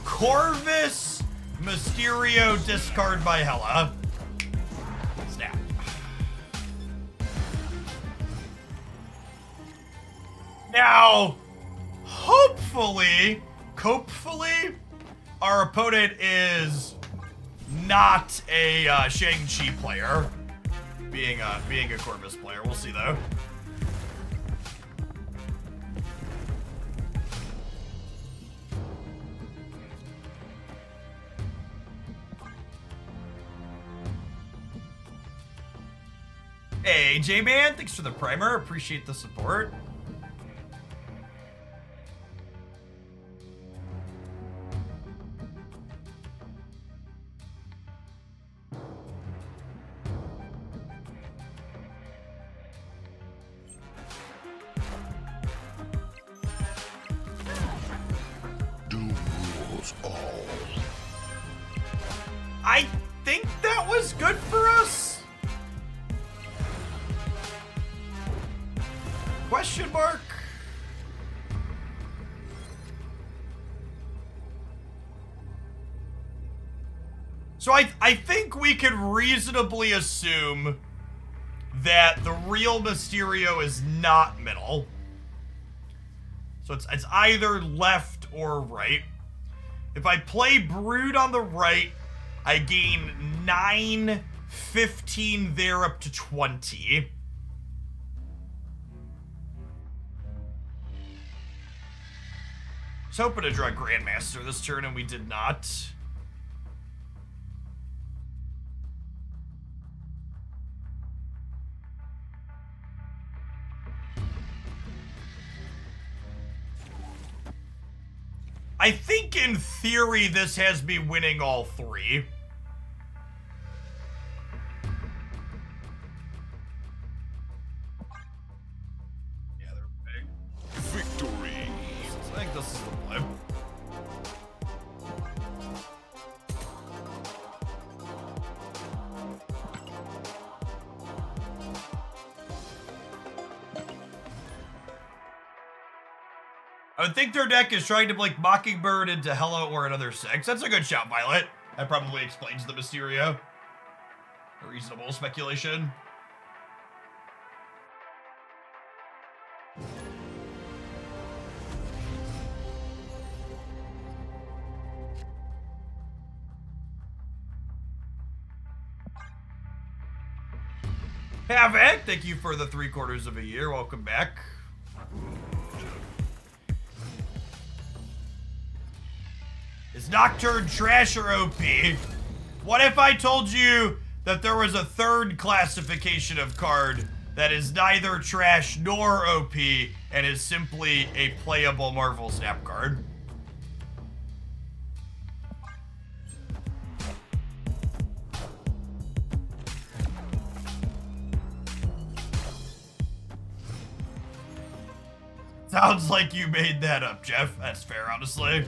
Corvus Mysterio discard by Hela. Snap. Now, hopefully, our opponent is not a Shang-Chi player, being a Corvus player. We'll see though. Hey, J-Man, thanks for the primer. Appreciate the support. Do rules all. I think that was good for us. Question mark? So I think we could reasonably assume that the real Mysterio is not middle. So it's either left or right. If I play Brood on the right, I gain 9, 15 there up to 20. I was hoping to draw Grandmaster this turn, and we did not. I think in theory this has me winning all three. Yeah, they're big. Victory. I think this is the play. I would think their deck is trying to blink Mockingbird into Hello or another 6. That's a good shout, Violet. That probably explains the Mysterio. A reasonable speculation. Havoc, thank you for the 3/4 of a year. Welcome back. Is Nocturne trash or OP? What if I told you that there was a third classification of card that is neither trash nor OP and is simply a playable Marvel Snap card? Sounds like you made that up, Jeff. That's fair, honestly.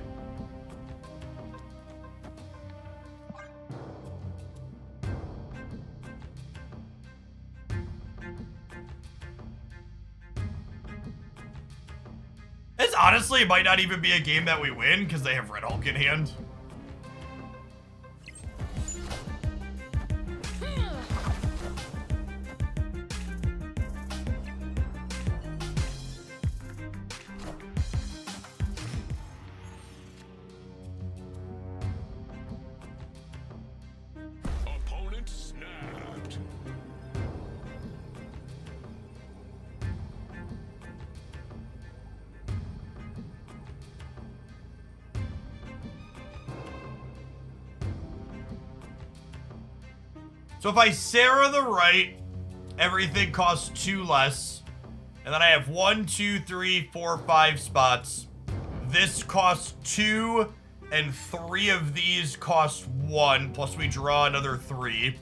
This honestly might not even be a game that we win because they have Red Hulk in hand. Opponent snapped. So if I Sarah the right, everything costs 2 less. And then I have 1, 2, 3, 4, 5 spots. This costs 2, and 3 of these cost 1, plus we draw another 3.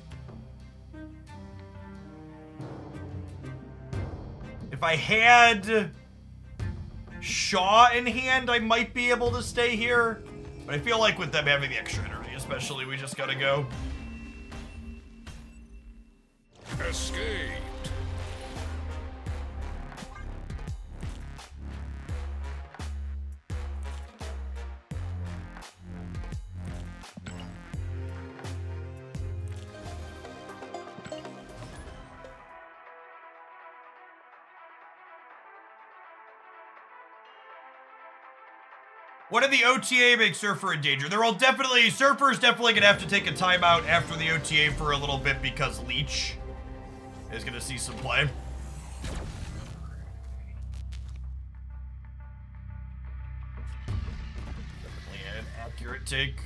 If I had Shaw in hand, I might be able to stay here. But I feel like with them having the extra energy, especially, we just gotta go. Escaped. What did the OTA make Surfer in danger? They're all definitely, Surfer's definitely gonna have to take a timeout after the OTA for a little bit because Leech is gonna see some play. Definitely an accurate take.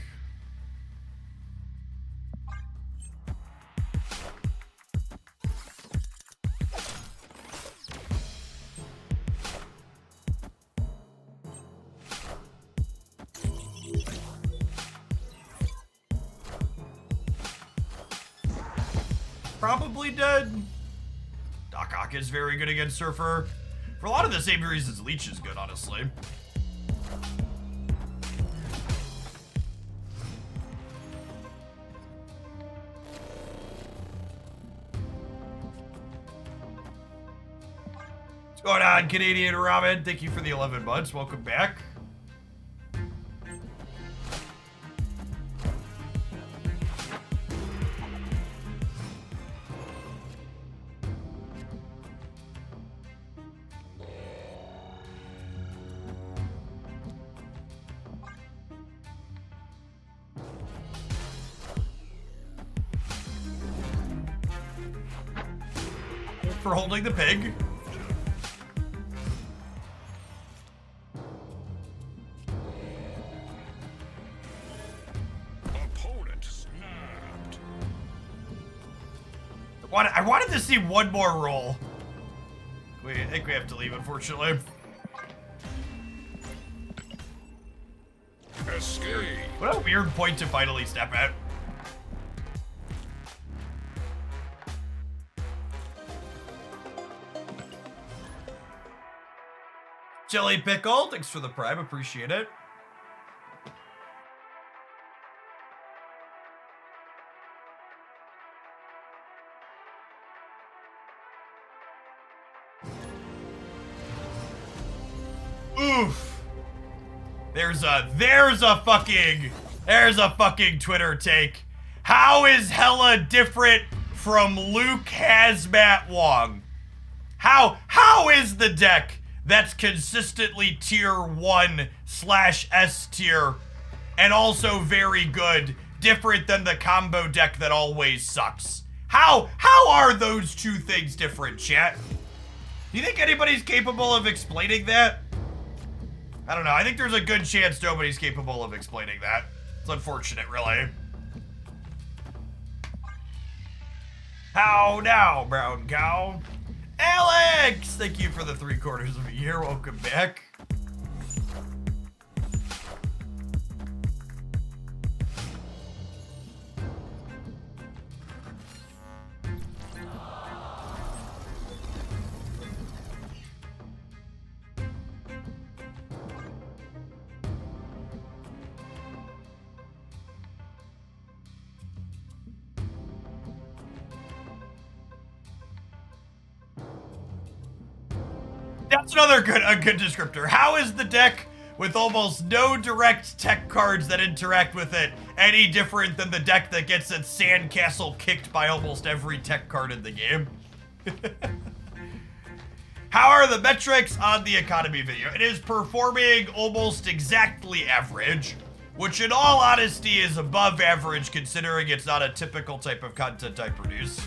probably dead. Doc Ock is very good against Surfer. For a lot of the same reasons Leech is good, honestly. What's going on, Canadian Ramen? Thank you for the 11 months. Welcome back. For holding the pig. Opponent snapped. I wanted to see one more roll. I think we have to leave, unfortunately. Escape. What a weird point to finally step at. Jelly Pickle, thanks for the prime, appreciate it. Oof. There's a fucking Twitter take. How is Hella different from Luke Hazmat Wong? How is the deck that's consistently tier 1/S tier and also very good different than the combo deck that always sucks? How are those two things different, chat? Do you think anybody's capable of explaining that? I don't know. I think there's a good chance nobody's capable of explaining that. It's unfortunate, really. How now, brown cow? Alex! Thank you for the 3/4 of a year. Welcome back. That's a good descriptor. How is the deck with almost no direct tech cards that interact with it any different than the deck that gets its sandcastle kicked by almost every tech card in the game? How are the metrics on the economy video? It is performing almost exactly average, which in all honesty is above average considering it's not a typical type of content I produce.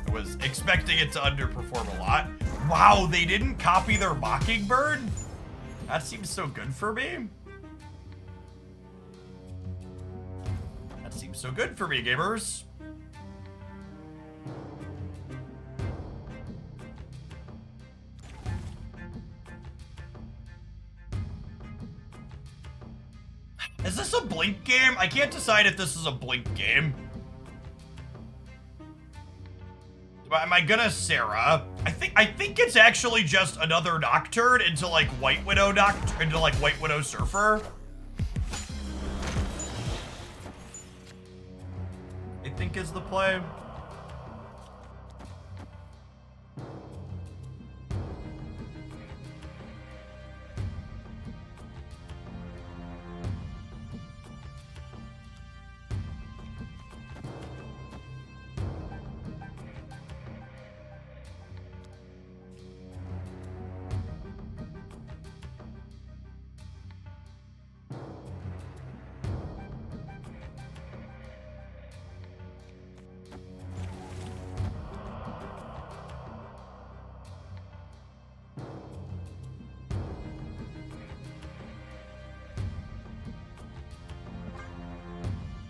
I was expecting it to underperform a lot. Wow, they didn't copy their Mockingbird? That seems so good for me. That seems so good for me, gamers. Is this a Blink game? I can't decide if this is a Blink game. Am I gonna Sarah? I think it's actually just another Nocturne into like White Widow Surfer. I think is the play.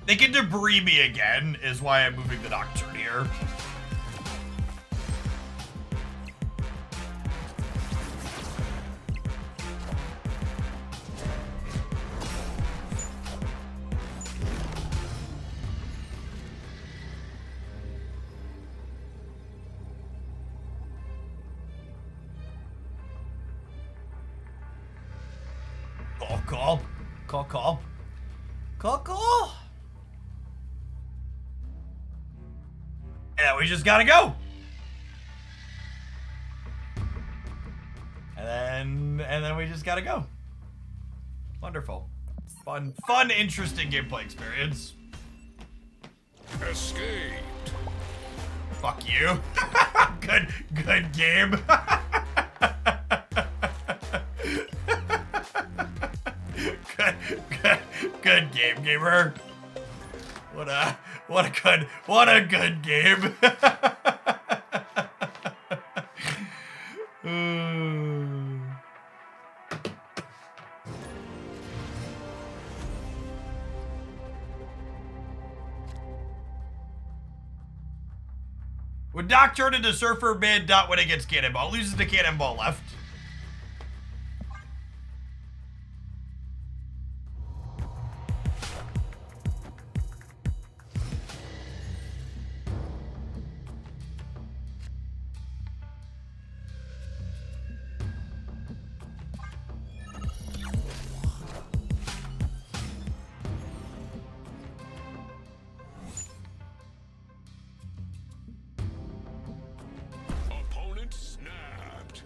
They can debris me again, is why I'm moving the Nocturne here. Cool. Cool, cool. Cool, cool. And we just gotta go. And then we just gotta go. Wonderful. Fun, interesting gameplay experience. Escaped. Fuck you. Good game. good game, gamer. What a good game. When Doc turned into Surfer mid, Dot win against Cannonball. Loses to Cannonball left. Opponent snapped.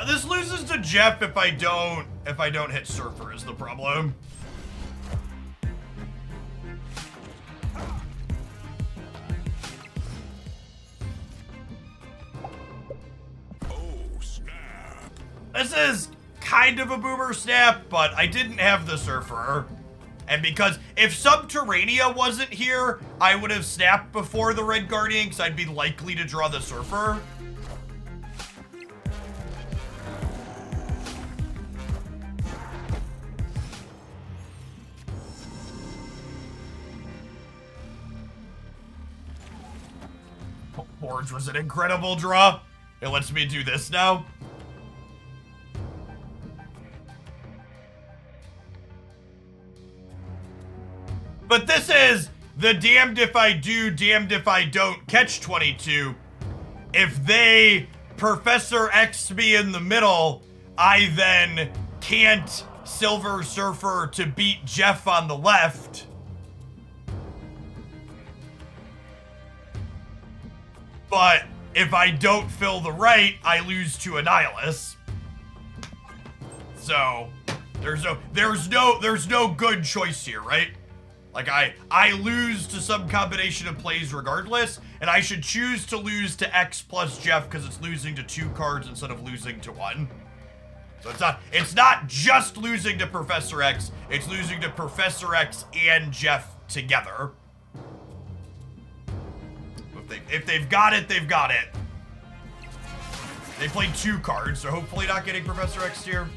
This loses to Jeff if I don't hit Surfer is the problem. Oh, snap. This is kind of a boomer snap, but I didn't have the Surfer. And because if Subterranea wasn't here, I would have snapped before the Red Guardian because I'd be likely to draw the Surfer. Orange was an incredible draw. It lets me do this now. But this is the damned if I do, damned if I don't catch 22. If they Professor X me in the middle, I then can't Silver Surfer to beat Jeff on the left. But if I don't fill the right, I lose to Annihilus. So there's no good choice here, right? Like I lose to some combination of plays regardless, and I should choose to lose to X plus Jeff because it's losing to 2 cards instead of losing to 1. So it's not just losing to Professor X, it's losing to Professor X and Jeff together. If they've got it, they've got it. They played 2 cards, so hopefully not getting Professor X here.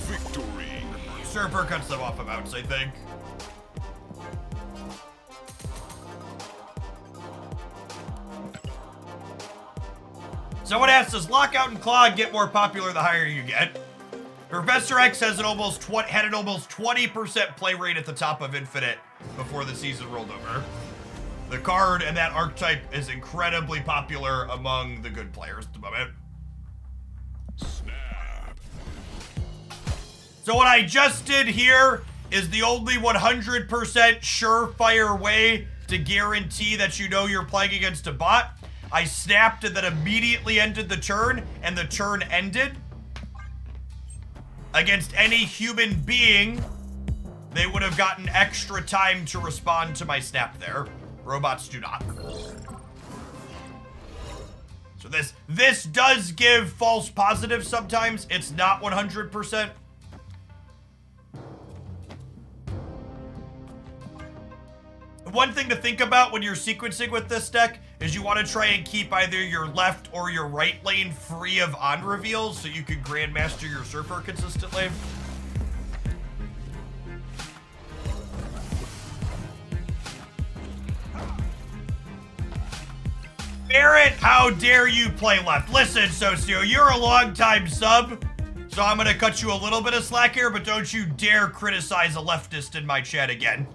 Victory. Surfer cuts them off of outs, I think. Someone asks, does Lockout and Claw get more popular the higher you get? Professor X has had an almost 20% play rate at the top of Infinite before the season rolled over. The card and that archetype is incredibly popular among the good players at the moment. Snap. So what I just did here is the only 100% surefire way to guarantee that you know you're playing against a bot. I snapped and then immediately ended the turn, and the turn ended. Against any human being, they would have gotten extra time to respond to my snap there. Robots do not. So This does give false positives sometimes. It's not 100%. One thing to think about when you're sequencing with this deck is you want to try and keep either your left or your right lane free of on reveals so you can Grandmaster your Surfer consistently. Barrett, how dare you play left? Listen, Socio, you're a longtime sub, so I'm gonna cut you a little bit of slack here, but don't you dare criticize a leftist in my chat again.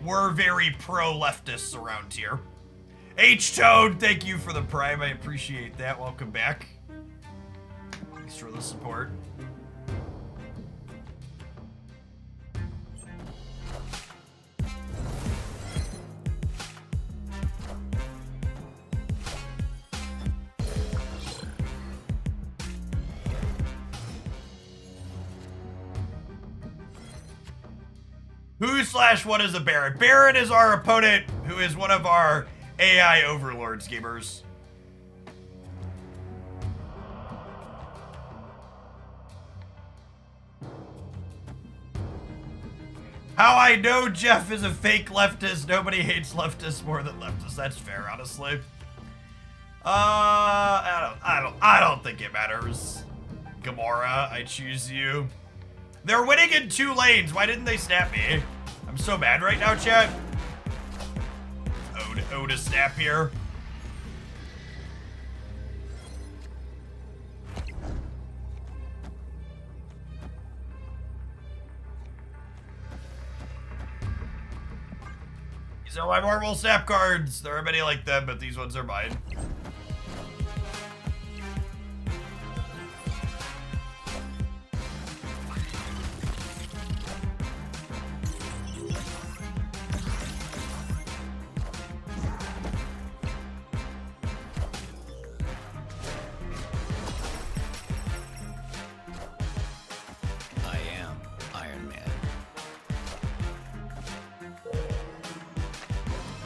We're very pro-leftists around here. H-Toad, thank you for the prime. I appreciate that. Welcome back. Thanks for the support. Who/what is a Baron? Baron is our opponent, who is one of our AI overlords gamers. How I know Jeff is a fake leftist. Nobody hates leftists more than leftists. That's fair, honestly. I don't think it matters. Gamora, I choose you. They're winning in 2 lanes. Why didn't they snap me? I'm so mad right now, chat. Ode a snap here. These are my Marvel snap cards. There are many like them, but these ones are mine.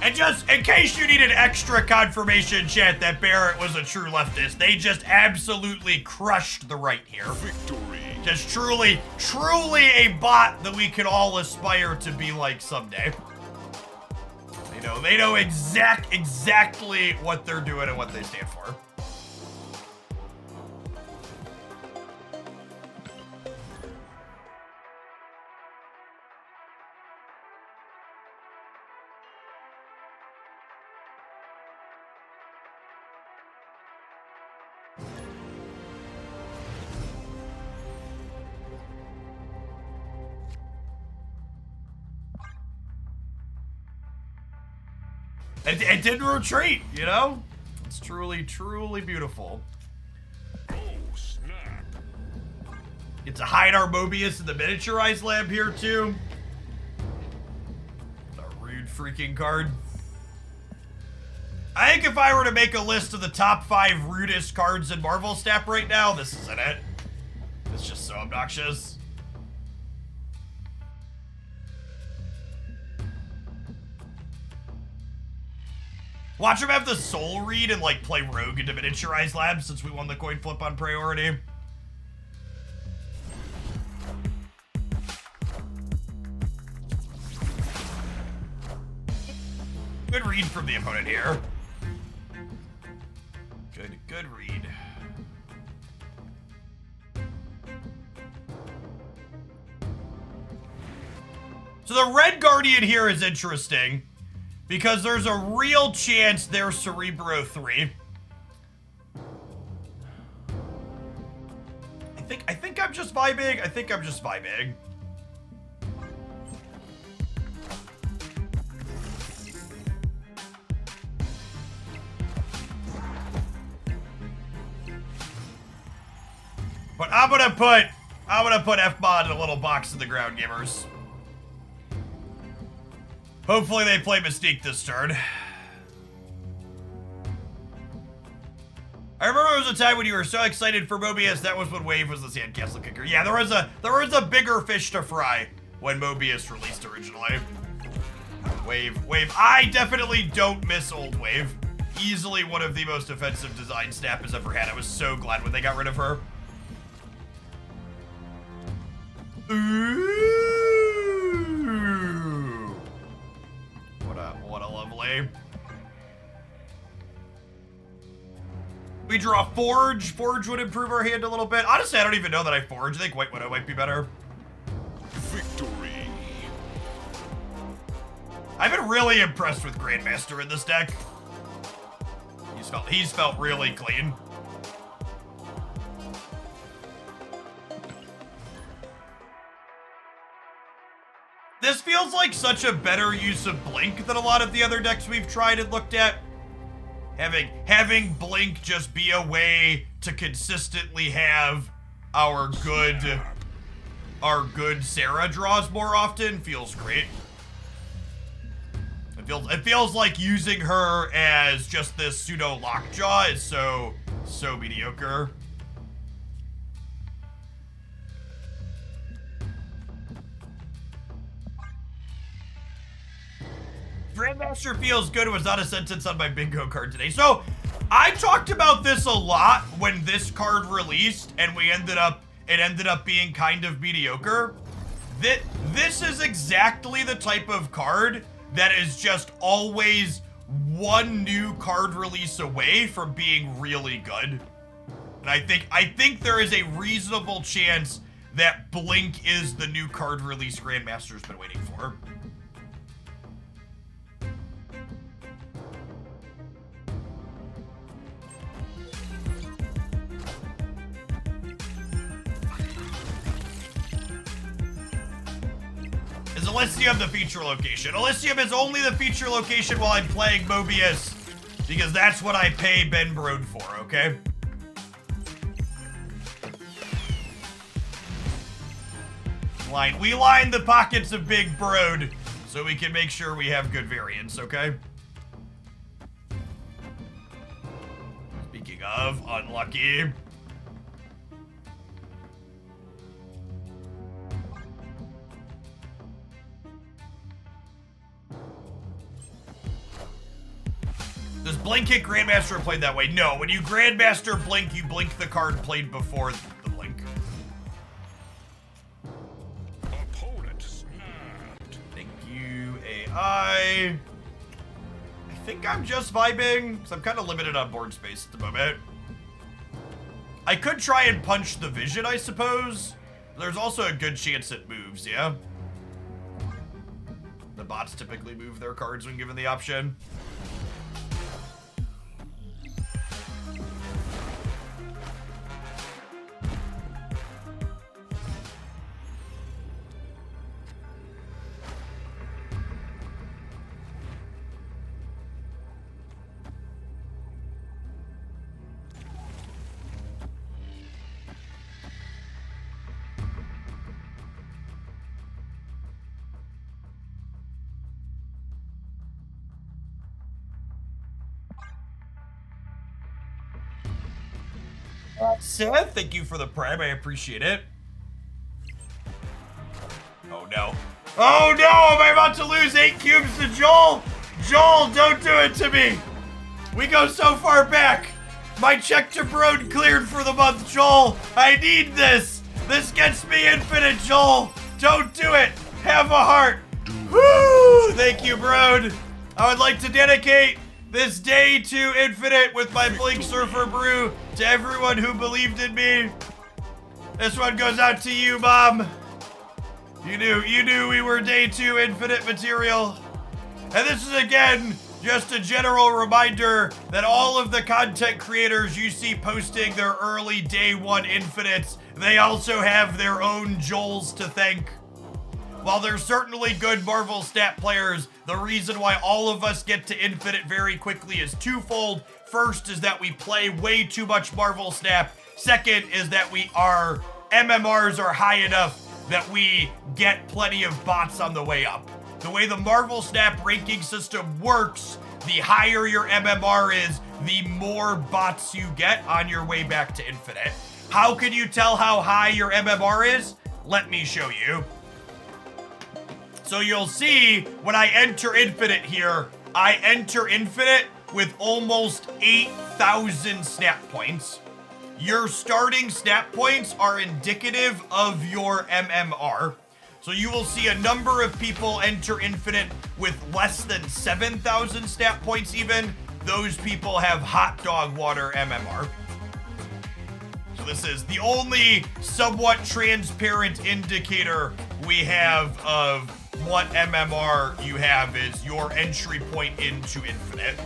And just in case you needed extra confirmation, chat, that Barrett was a true leftist, they just absolutely crushed the right here. Victory. Just truly a bot that we can all aspire to be like someday. They know exactly what they're doing and what they stand for. It didn't retreat, you know? It's truly beautiful. Oh, snap. Get to hide our Mobius in the miniaturized lab here, too. A rude freaking card. I think if I were to make a list of the top 5 rudest cards in Marvel Snap right now, this isn't it. It's just so obnoxious. Watch him have the soul read and like play rogue into miniaturized labs since we won the coin flip on priority. Good read from the opponent here. Good read. So the Red Guardian here is interesting because there's a real chance they're Cerebro 3. I think I'm just vibing. I think I'm just vibing. But I'm gonna put F-Mod in a little box in the ground, gamers. Hopefully they play Mystique this turn. I remember there was a time when you were so excited for Mobius. That was when Wave was the sandcastle kicker. Yeah, there was a bigger fish to fry when Mobius released originally. Wave. I definitely don't miss old Wave. Easily one of the most offensive designs Snap has ever had. I was so glad when they got rid of her. Ooh. What a lovely. We draw Forge. Forge would improve our hand a little bit. Honestly, I don't even know that I Forge. I think White Widow might be better. Victory. I've been really impressed with Grandmaster in this deck. He's felt really clean. This feels like such a better use of Blink than a lot of the other decks we've tried and looked at. Having Blink just be a way to consistently have our good Sarah draws more often feels great. It feels like using her as just this pseudo lockjaw is so mediocre. Grandmaster feels good was not a sentence on my bingo card today. So I talked about this a lot when this card released and it ended up being kind of mediocre. This is exactly the type of card that is just always one new card release away from being really good. And I think there is a reasonable chance that Blink is the new card release Grandmaster's been waiting for. Is Elysium the feature location? Elysium is only the feature location while I'm playing Mobius, because that's what I pay Ben Brode for, okay? We line the pockets of Big Brode so we can make sure we have good variants, okay? Speaking of unlucky. Does Blink hit Grandmaster played that way? No, when you Grandmaster Blink, you blink the card played before the Blink. Opponent snapped. Thank you, AI. I think I'm just vibing, because I'm kind of limited on board space at the moment. I could try and punch the Vision, I suppose. There's also a good chance it moves, yeah? The bots typically move their cards when given the option. Seth, thank you for the prime. I appreciate it. Oh no. Oh no! Am I about to lose 8 cubes to Joel? Joel, don't do it to me! We go so far back. My check to Brode cleared for the month, Joel. I need this. This gets me infinite, Joel. Don't do it. Have a heart. Woo! Thank you, Brode. I would like to dedicate this day to infinite with my Blink Surfer Brew to everyone who believed in me. This one goes out to you, Mom. You knew we were day 2 infinite material. And this is again just a general reminder that all of the content creators you see posting their early day 1 infinites, they also have their own Joels to thank. While they're certainly good Marvel stat players, the reason why all of us get to infinite very quickly is twofold. First is that we play way too much Marvel Snap. Second is that our MMRs are high enough that we get plenty of bots on the way up. The way the Marvel Snap ranking system works, the higher your MMR is, the more bots you get on your way back to infinite. How can you tell how high your MMR is? Let me show you. So you'll see when I enter infinite here, I enter infinite with almost 8,000 snap points. Your starting snap points are indicative of your MMR. So you will see a number of people enter Infinite with less than 7,000 snap points even. Those people have hot dog water MMR. So this is the only somewhat transparent indicator we have of what MMR you have is your entry point into Infinite.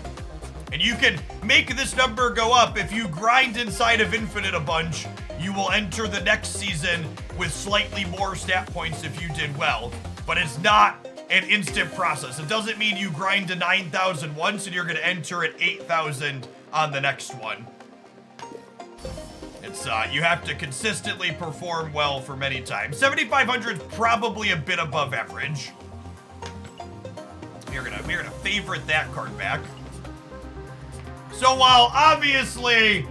And you can make this number go up if you grind inside of Infinite a bunch. You will enter the next season with slightly more stat points if you did well. But it's not an instant process. It doesn't mean you grind to 9,000 once and you're going to enter at 8,000 on the next one. It's you have to consistently perform well for many times. 7,500 is probably a bit above average. We're gonna favorite that card back. So while obviously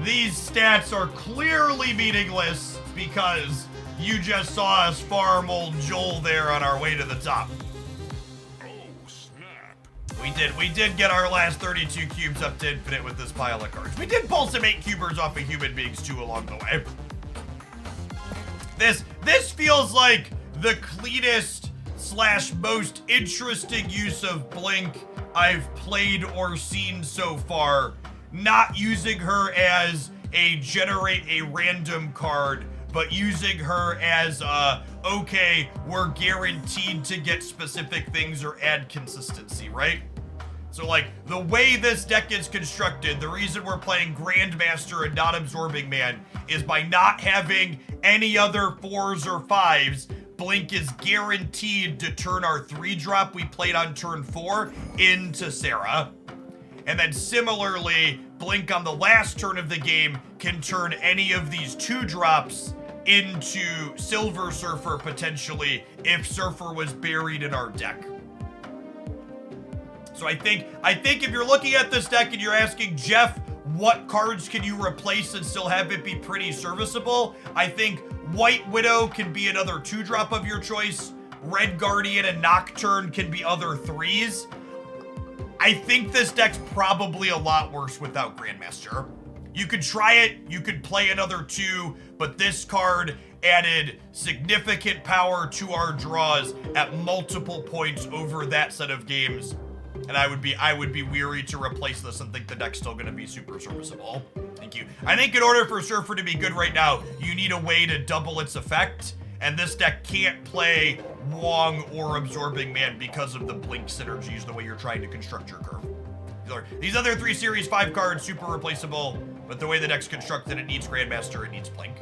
these stats are clearly meaningless because you just saw us farm old Joel there on our way to the top. Oh, snap. We did get our last 32 cubes up to Infinite with this pile of cards. We did pull some 8-cubers off of human beings too along the way. This feels like the cleanest / most interesting use of Blink I've played or seen so far. Not using her as a generate a random card, but using her as okay, we're guaranteed to get specific things or add consistency, right? So like the way this deck is constructed, the reason we're playing Grandmaster and not Absorbing Man is by not having any other 4s or 5s, Blink is guaranteed to turn our 3-drop we played on turn 4 into Sarah. And then similarly, Blink on the last turn of the game can turn any of these 2-drops into Silver Surfer potentially if Surfer was buried in our deck. So I think if you're looking at this deck and you're asking, Jeff, what cards can you replace and still have it be pretty serviceable? I think White Widow can be another 2-drop of your choice. Red Guardian and Nocturne can be other 3s. I think this deck's probably a lot worse without Grandmaster. You could try it, you could play another 2, but this card added significant power to our draws at multiple points over that set of games. And I would be weary to replace this and think the deck's still gonna be super serviceable. Thank you. I think in order for Surfer to be good right now, you need a way to double its effect. And this deck can't play Wong or Absorbing Man because of the Blink synergies, the way you're trying to construct your curve. These other 3 Series 5 cards, super replaceable, but the way the deck's constructed, it needs Grandmaster, it needs Blink.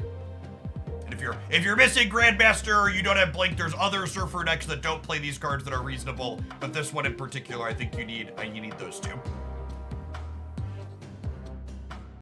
And if you're missing Grandmaster or you don't have Blink, there's other Surfer decks that don't play these cards that are reasonable, but this one in particular, I think you need those 2.